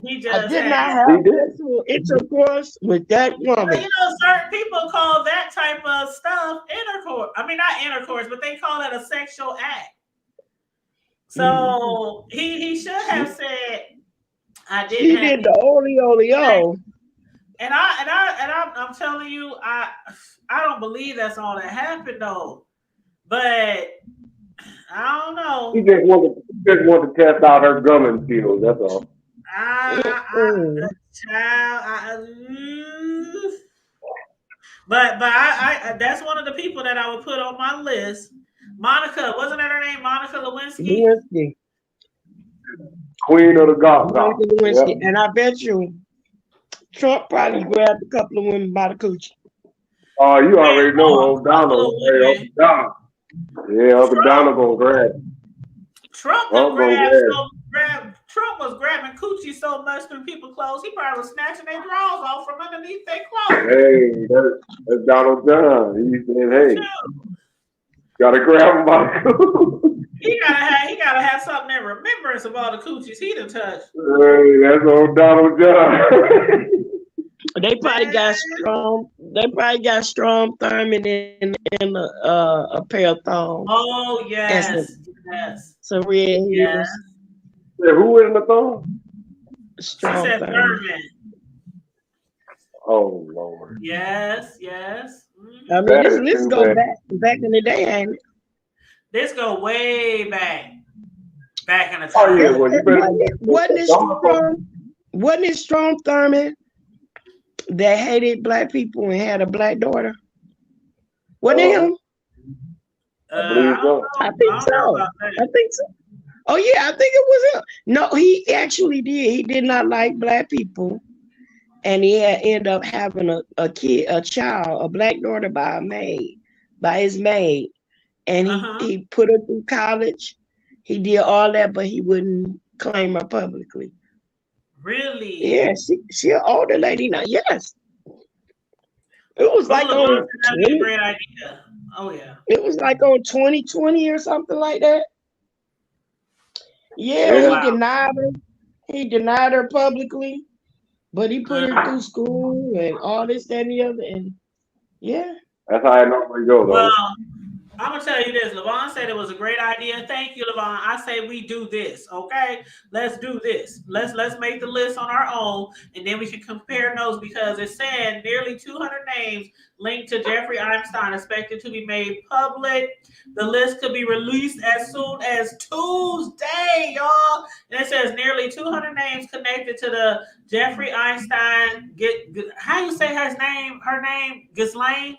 He I just did had. not have sexual intercourse with that But woman. you know, certain people call that type of stuff intercourse. I mean, not intercourse, but they call it a sexual act. So he should have said I didn't He have did the oleo. and I'm telling you, I don't believe that's all that happened though. But I don't know. He just wanted to test out her gumming skills. That's all. But I that's one of the people that I would put on my list. Monica, wasn't that her name? Monica Lewinsky? Lewinsky. Queen of the golf. Monica Lewinsky. And I bet you Trump probably grabbed a couple of women by the coochie. Oh, you already know old Donald. Hey, Uncle Donald. Yeah, Uncle Donald gonna grab. Trump was grabbing coochie so much through people's clothes, he probably was snatching their drawers off from underneath their clothes. Hey, that's Donald John. He said, "Hey, gotta grab him by the coochie." He gotta have something in remembrance of all the coochies he done touched. Hey, that's old Donald John. They probably got strong. They probably got Strom Thurmond in a pair of thongs. Oh yes, yes. So red heels. Yes. Who is in the thong? Strom said Thurmond. Oh Lord. Yes, yes. Mm-hmm. I mean, this list go back in the day, ain't it? This go way back. Back in the time. Oh yeah, well, you better. Wasn't it Strom Thurmond that hated black people and had a black daughter? Wasn't it him? I believe so. I think so. Oh yeah, I think it was him. No, he actually did. He did not like black people, and he had ended up having a child, a black daughter by his maid, and he put her through college. He did all that, but he wouldn't claim her publicly. Really? Yeah, she an older lady now. Yes. It was like on 20, great idea. Oh yeah. It was like on 2020 or something like that. Yeah, he denied her. He denied her publicly, but he put her through school and all this, that, and the other. And yeah. That's how I normally go, though. Well, I'm gonna tell you this. LaVon said it was a great idea. Thank you, LaVon. I say we do this. Okay, let's do this. Let's make the list on our own, and then we can compare notes because it said nearly 200 names linked to Jeffrey Einstein expected to be made public. The list could be released as soon as Tuesday, y'all. And it says nearly 200 names connected to the Jeffrey Einstein. How you say her name? Ghislaine.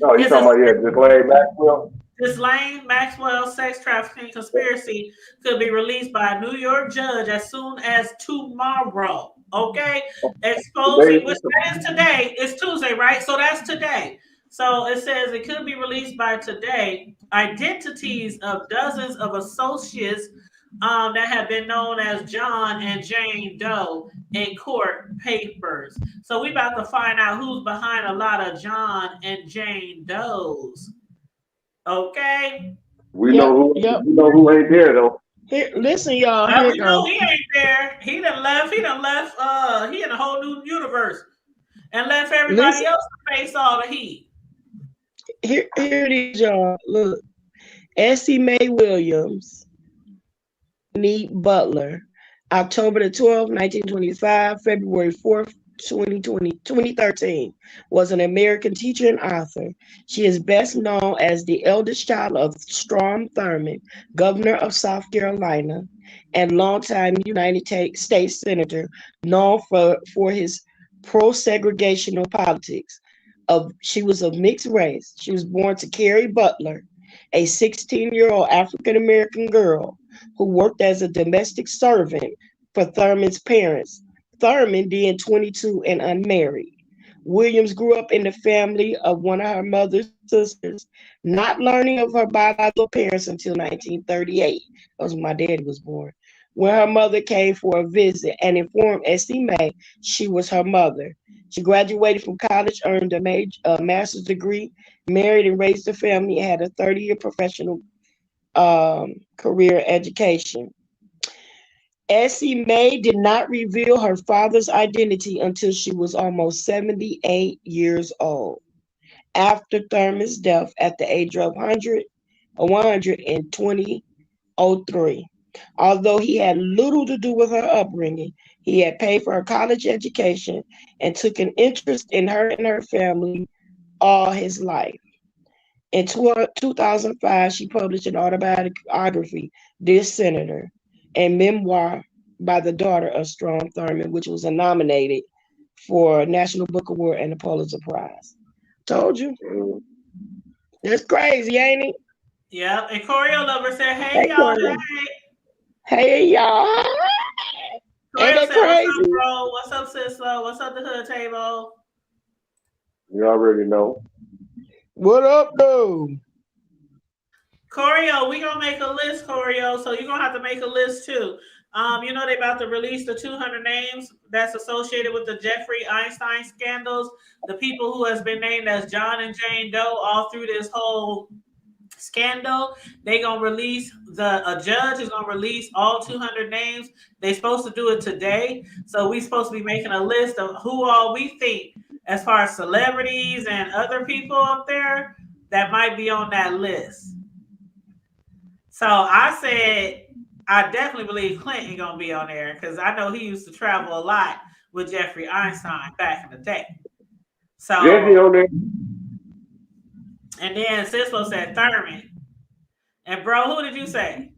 No, you're talking about Ghislaine Maxwell. Ghislaine Maxwell sex trafficking conspiracy could be released by a New York judge as soon as tomorrow. Okay, exposing which that is today. It's Tuesday, right? So that's today. So it says it could be released by today. Identities of dozens of associates that have been known as John and Jane Doe in court papers. So we about to find out who's behind a lot of John and Jane Does. Okay. We know who ain't there though. Here, listen, y'all. We know he ain't there. He done left. He in a whole new universe and left everybody else to face all the heat. Here it is, y'all. Look, Essie Mae Williams, Neat Butler, October the 12th, 1925, February 4th, 2013, was an American teacher and author. She is best known as the eldest child of Strom Thurmond, governor of South Carolina, and longtime United States senator, known for his pro-segregational politics. She was of mixed race. She was born to Carrie Butler, a 16-year-old African-American girl who worked as a domestic servant for Thurmond's parents. Thurmond, being 22 and unmarried. Williams grew up in the family of one of her mother's sisters, not learning of her biological parents until 1938. That was when my daddy was born. When her mother came for a visit and informed Essie Mae she was her mother. She graduated from college, earned a master's degree, married and raised a family, and had a 30-year professional career education. Essie Mae did not reveal her father's identity until she was almost 78 years old. After Thurman's death at the age of 100 in 2003. Although he had little to do with her upbringing, he had paid for her college education and took an interest in her and her family all his life. In 2005, she published an autobiography, Dear Senator, a memoir by the daughter of Strom Thurmond, which was nominated for National Book Award and the Pulitzer Prize. Told you. It's crazy, ain't it? Yep. And Choreo Lover said, hey y'all. Choreo. Hey y'all. Choreo said, what's up, bro? What's up, Sislo? What's up, the hood table? You already know. What up, though? Choreo, we gonna make a list, Choreo. So you're gonna have to make a list too. You know they about to release the 200 names that's associated with the Jeffrey Einstein scandals. The people who has been named as John and Jane Doe all through this whole scandal. They gonna release a judge is gonna release all 200 names. They supposed to do it today. So we supposed to be making a list of who all we think, as far as celebrities and other people up there that might be on that list. So I said, I definitely believe Clinton gonna be on there because I know he used to travel a lot with Jeffrey Einstein back in the day. So Jesse on there. And then Sislo said Thurman. And bro, who did you say?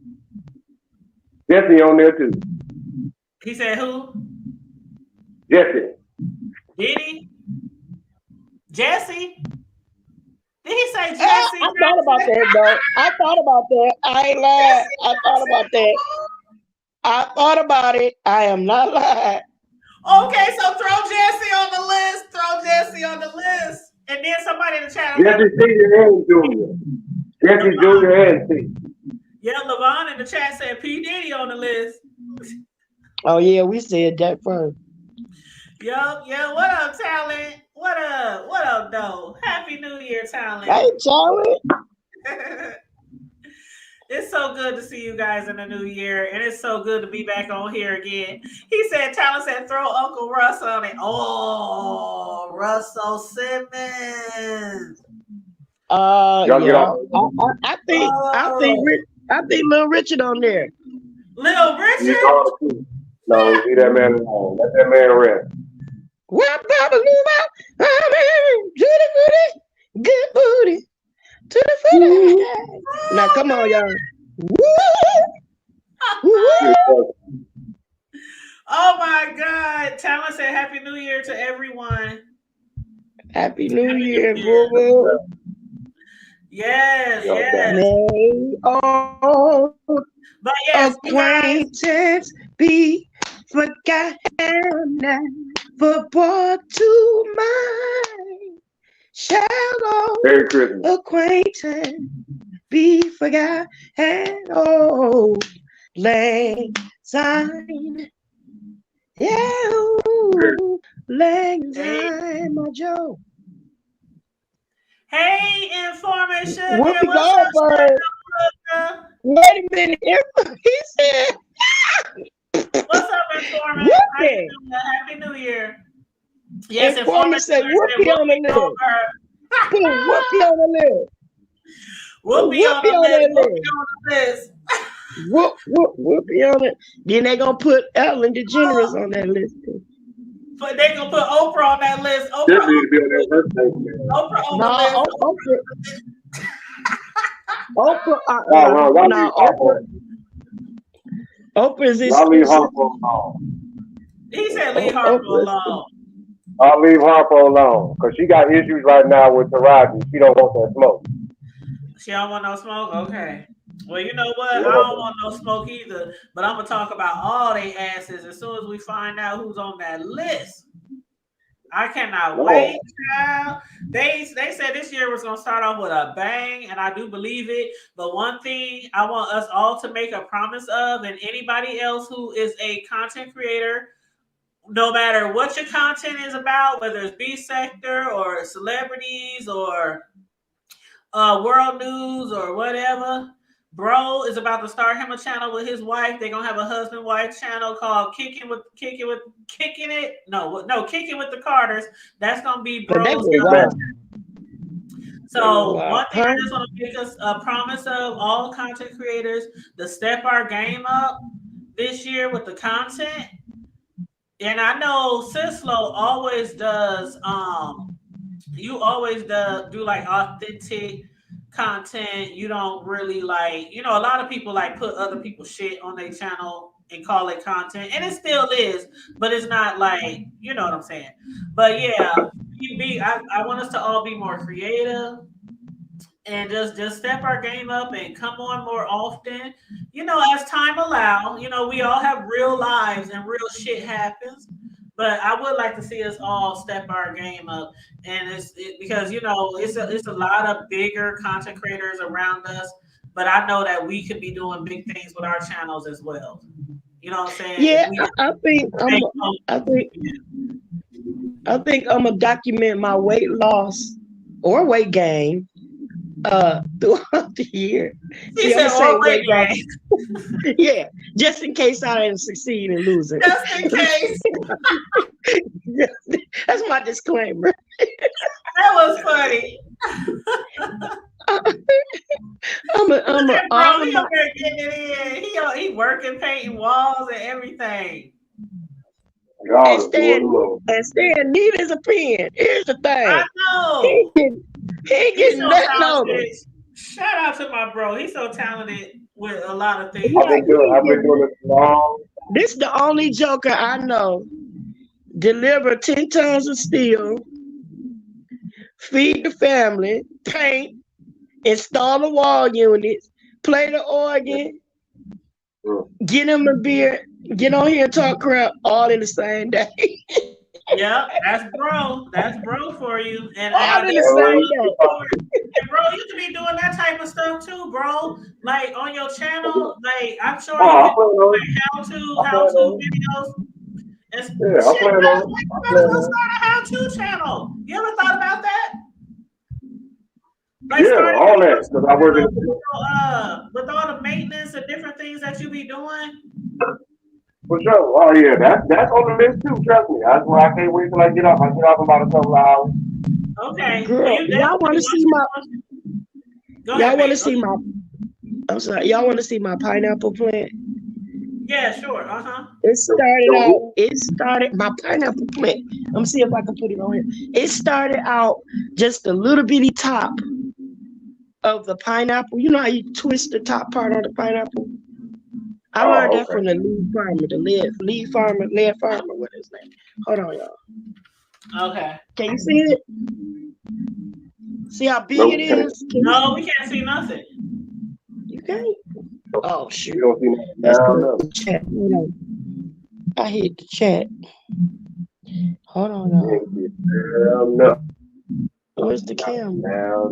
Jesse on there too. He said who? Jesse. Did he? Jesse? Did he say Jesse? I thought about that, though. I thought about that. I ain't lying. I thought about that. I thought about it. I am not lying. Okay, so throw Jesse on the list. Throw Jesse on the list. And then somebody in the chat. Jesse Senior and Junior. Jesse Junior and C. Yeah, Levon in the chat said P. Diddy on the list. Oh, yeah, we said that first. Yup, yeah. What up, Talent? What up? What up, though? Happy New Year, Talent. Hey, Charlie. It's so good to see you guys in the new year, and it's so good to be back on here again. He said, Talent said, throw Uncle Russ on it. Oh, Russell Simmons. Yeah. I think Little Richard on there. Little Richard? No, leave that man alone. Let that man rest. Well, Papa good booty, to the footy. Now, come on, y'all. Oh my God! Talent said, "Happy New Year to everyone." Happy New Year, boo. Yes, yes. May all but yes, acquaintance be forgotten, for brought to mind. Shall all acquaintance be forgotten? Oh, lang syne. Yeah, lang syne, my Joe. Hey, Informant Sugar. Whoopi Goldberg. Wait a minute. He said, what's up, Informant? Happy New Year. Yes, Informant said Whoopi on the list. Put Whoopi on the list. Whoopi on the list. Whoopi on it. Then they gonna put Ellen DeGeneres on that list. But they gonna put Oprah on that list. Oprah on the list. Oprah is I'll leave Harper alone. He said leave Harper alone. I'll leave Harper alone because she got issues right now with Taraji. She don't want that smoke. She don't want no smoke? Okay. Well, you know what? I don't want no smoke either, but I'm going to talk about all they asses as soon as we find out who's on that list. I cannot wait, child. They said this year was gonna start off with a bang, and I do believe it. But one thing I want us all to make a promise of, and anybody else who is a content creator, no matter what your content is about, whether it's B sector or celebrities or world news or whatever. Bro is about to start him a channel with his wife. They're gonna have a husband-wife channel called Kicking with the Carters. That's gonna be Bro's. So one thing I just want to make us a promise of all content creators to step our game up this year with the content. And I know Sislo always does. You always do like authentic content. You don't really like, a lot of people like put other people's shit on their channel and call it content, and it still is, but it's not like, you know what I'm saying. But yeah, I want us to all be more creative and just step our game up and come on more often, as time allows. We all have real lives and real shit happens. But I would like to see us all step our game up, and because it's a lot of bigger content creators around us. But I know that we could be doing big things with our channels as well. You know what I'm saying? Yeah, I think I'm gonna document my weight loss or weight gain throughout the year. She said weight gain. Yeah, just in case I didn't succeed in losing. Just in case. That's my disclaimer. That was funny. He over there getting it in. He working, painting walls and everything. And staying neat as a pin. Here's the thing. I know. He ain't getting nothing on it. Shout out to my bro. He's so talented with a lot of things. I've been doing it long. This is the only joker I know. Deliver 10 tons of steel, feed the family, paint, install the wall units, play the organ, get him a beer, get on here and talk crap all in the same day. Yeah, that's bro. That's bro for you. And all in the same day. And bro, you can be doing that type of stuff too, bro. Like on your channel, like I'm sure you can do like how-to videos. And I'm planning on. Let's start a how-to channel. You ever thought about that? Like all that. Because I work with all the maintenance and different things that you be doing. For sure. Oh yeah, that's on the list too. Trust me. That's why I can't wait till I get off. I get off in about a couple of hours. Okay. Girl, y'all want to see my? Y'all want to see my? I'm sorry. Y'all want to see my pineapple plant? Yeah, sure. It started my pineapple plant. Let me see if I can put it on here. It started out just a little bitty top of the pineapple. You know how you twist the top part of the pineapple? I learned that from the lead farmer, what is his name? Hold on, y'all. Okay. Can you see it? See how big it is? No, we can't see nothing. You can't? Oh, shoot. You don't see nothing. Let's go to the chat. Hold on. I hit the chat. Hold on, y'all. Where's the camera?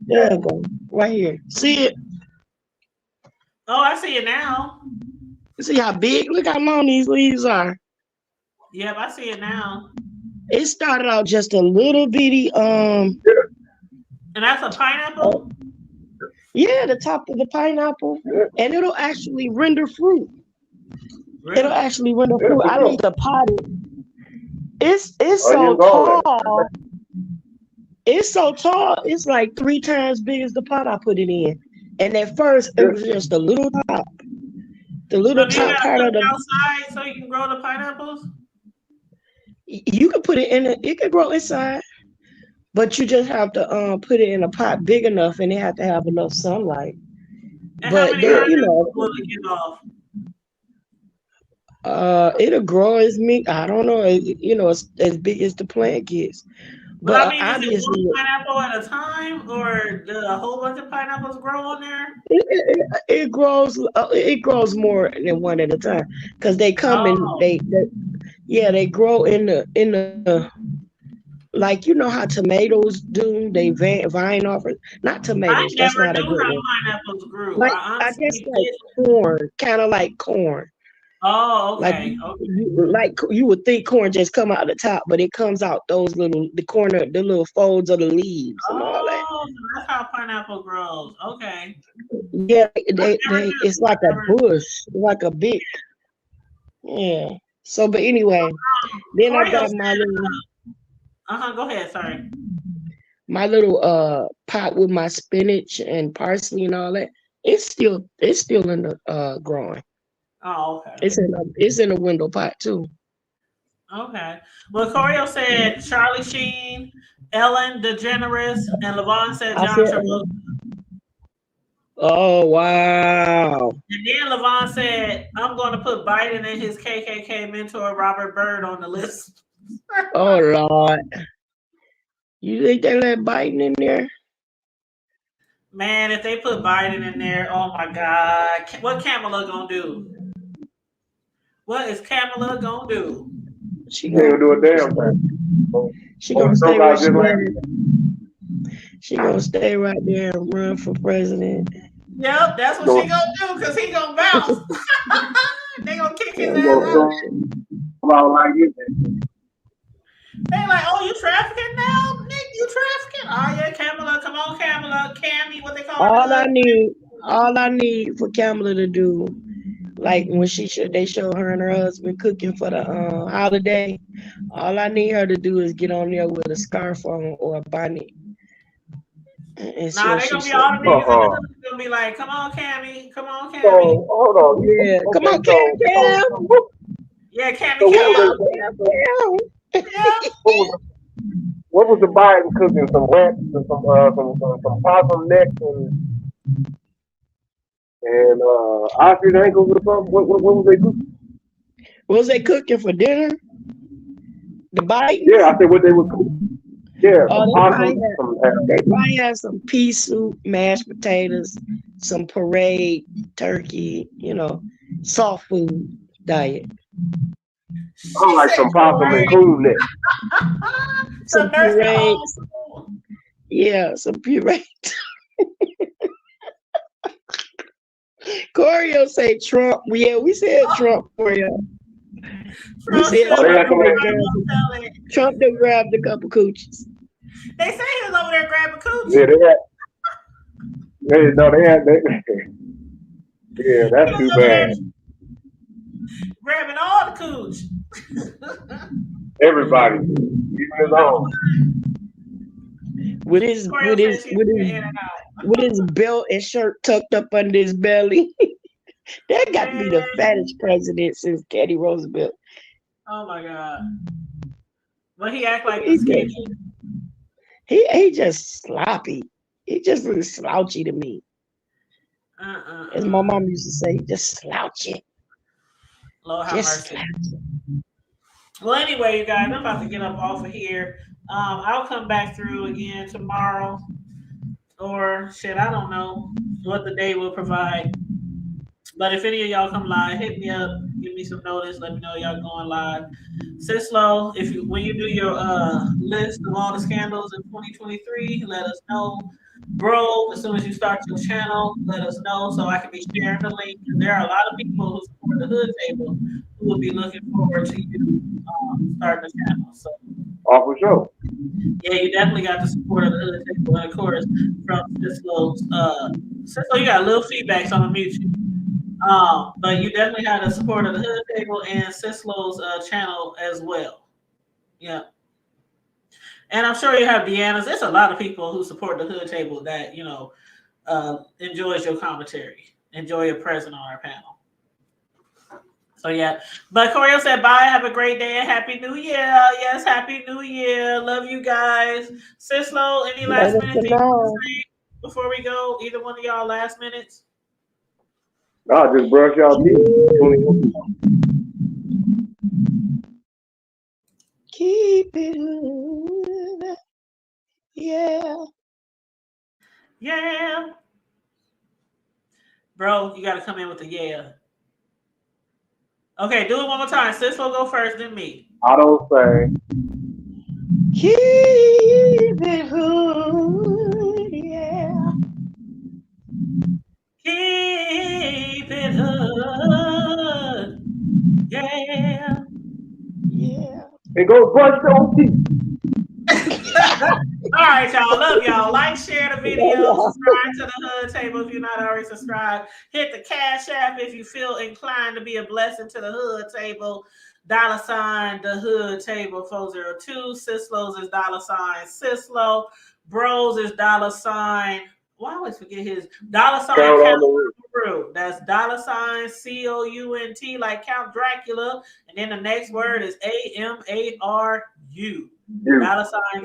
There you go. Right here. See it? Oh, I see it now. See how big? Look how long these leaves are. Yep, I see it now. It started out just a little bitty. And that's a pineapple? Yeah, the top of the pineapple. And it'll actually render fruit. Really? It'll actually render fruit. I need to pot it. It's so tall. It's so tall. It's like 3 times big as the pot I put it in. And at first, it was just a little top. The little top part of the outside, so you can grow the pineapples. You can put it in. It can grow inside, but you just have to put it in a pot big enough, and it have to have enough sunlight. And but how many pineapples will it give off? It'll grow as me. I don't know. It's as big as the plant gets. But I mean, obviously, is it one pineapple at a time, or do a whole bunch of pineapples grow on there? It grows. It grows more than one at a time because they come and they grow in the like you know how tomatoes do, they vine off it. Not I tomatoes, that's never not a knew good how one. pineapples grew. Like I I guess honestly like did. corn, kind of like corn. Oh, Like okay. Okay. you would think corn just come out the top, but it comes out those the corner, the little folds of the leaves and all that. Oh, so that's how pineapple grows. Okay. Yeah, I never they it's knew. like I a never. bush, like a big, yeah. So, but anyway, then I Corio got said, Go ahead. Sorry. my little pot with my spinach and parsley and all that. It's still in the growing. Oh, okay. It's in a window pot too. Okay. Well, Corio said Charlie Sheen, Ellen DeGeneres, and Levon said I John said, Travolta. oh wow. And then Levon said, I'm going to put Biden and his KKK mentor Robert Byrd on the list. Oh Lord. You think they let Biden in there? Man, if they put Biden in there, oh my God. What Kamala going to do? What is Kamala going to do? She They don't do a damn thing. She gonna stay where she just like at. She gonna stay right there and run for president. Yep, that's what she going to do because he going to bounce. They going to kick his ass out. like it. They like, oh, you trafficking now, Nick? You trafficking? Oh yeah, Kamala, come on, Kamala, Cammy, what they call her? All I need for Kamala to do, like when they show her and her husband cooking for the holiday. All I need her to do is get on there with a scarf on or a bonnet. And Nah, they gonna be all the niggas gonna be like, come on, Cammy, come on, Cammy. So, hold on. Yeah, come on, Cam. Yeah, Cammy, Cam. What was the Biden cooking? Some rats and some possum necks and ostrich ankles or something. What was they cooking? What was they cooking for dinner? The Biden? Yeah, I said what they were cooking. Yeah, they probably had some pea soup, mashed potatoes, some parade, turkey, soft food diet. I'm like some possum and coon neck. Some puree. Yeah, some puree. Corio say Trump. Yeah, we said Trump for you. We said Trump done grabbed a couple coochies. They say he was over there grabbing coochies. Yeah, yeah, that's too bad. Grabbing all the cooch. Everybody, even his own. With his belt and shirt tucked up under his belly. That got to be the fattest president since Teddy Roosevelt. Oh my God. But he act like he's skinny. He just sloppy. He just really slouchy to me. As my mom used to say, just slouchy. Lord have mercy. Well, anyway, you guys, I'm about to get up off of here. I'll come back through again tomorrow. Or shit, I don't know what the day will provide. But if any of y'all come live, hit me up, give me some notice, let me know y'all going live. Sislo, when you do your list of all the scandals in 2023, let us know. Bro, as soon as you start your channel, let us know so I can be sharing the link. There are a lot of people who support the Hood Table who will be looking forward to you starting the channel. So, for sure. Yeah, you definitely got the support of the Hood Table, and of course from Sislo's. Sislo, you got a little feedback, so I'm gonna mute you. But you definitely had the support of the Hood Table and Sislo's channel as well. Yeah. And I'm sure you have Deanna's. There's a lot of people who support the Hood Table that, enjoys your commentary, enjoy your presence on our panel. So, yeah. But Corio said, bye. Have a great day and Happy New Year. Yes, Happy New Year. Love you guys. Sislo, any last minute things to say before we go? Either one of y'all last minutes? I'll just brush y'all teeth. Keep it. Yeah. Yeah. Bro, you got to come in with a yeah. Okay, do it one more time. Sislo go first, then me. I don't say. Keep it hood, yeah. Keep it hood. Yeah. Yeah. And go brush your teeth. All right, y'all. Love y'all. Like, share the video, subscribe to the Hood Table if you're not already subscribed. Hit the Cash App if you feel inclined to be a blessing to the Hood Table. $ the Hood Table 402. Sislo's is $ Sislo. Bros is $. Well, I always forget his $ Count Maru. That's $ COUNT like Count Dracula, and then the next word is AMARU. $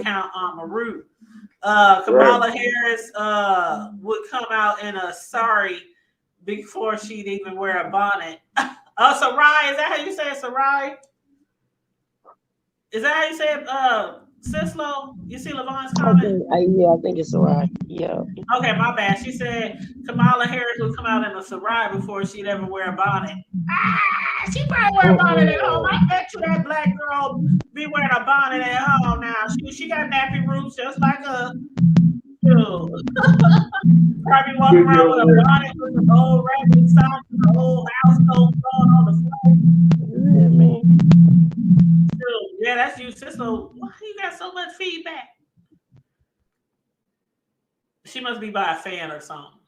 Count Maru. Kamala Harris would come out in a sari before she'd even wear a bonnet. Sarai, is that how you say it, Sarai? Is that how you say it, Sislo? You see Levon's comment? Yeah, I think it's Sarai. Yeah. Okay, my bad. She said Kamala Harris would come out in a Sarai before she'd ever wear a bonnet. She probably wear a bonnet at home. I bet you that black girl be wearing a bonnet at home now. She got nappy roots just like us. Probably walking around with a bonnet with the old rabbit socks and the whole household going on the floor. Yeah, that's you, sister. Why you got so much feedback? She must be by a fan or something.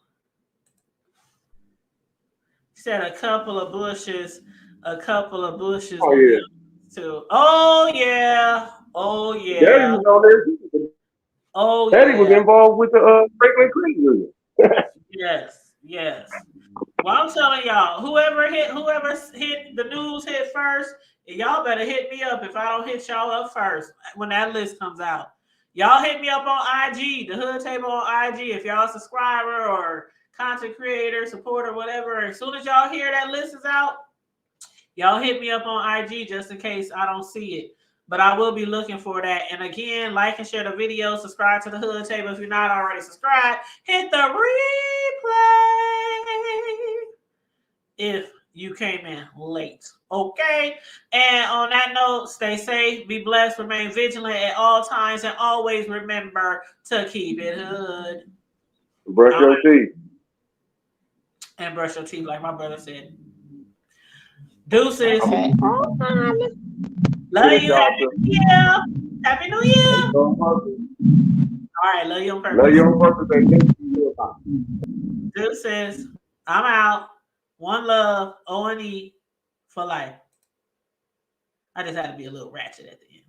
She said a couple of bushes. Oh Yeah. Too. Oh yeah. Oh yeah. Daddy was on there. Oh Daddy yeah. was involved with the Franklin Credit Union. Yes. Well, I'm telling y'all, whoever hit the news hit first, y'all better hit me up if I don't hit y'all up first when that list comes out. Y'all hit me up on IG, the Hood Table on IG. If y'all a subscriber or content creator, supporter, whatever, as soon as y'all hear that list is out, y'all hit me up on IG just in case I don't see it. But I will be looking for that. And again, like and share the video. Subscribe to the Hood Table if you're not already subscribed. Hit the replay if you came in late. Okay? And on that note, stay safe, be blessed, remain vigilant at all times, and always remember to keep it hood. Brush your teeth. And brush your teeth, like my brother said. Deuces. Okay. Love you. Happy New Year. Happy New Year. All right. Love you on purpose. Love you on purpose. Deuces. I'm out. One love. O&E for life. I just had to be a little ratchet at the end.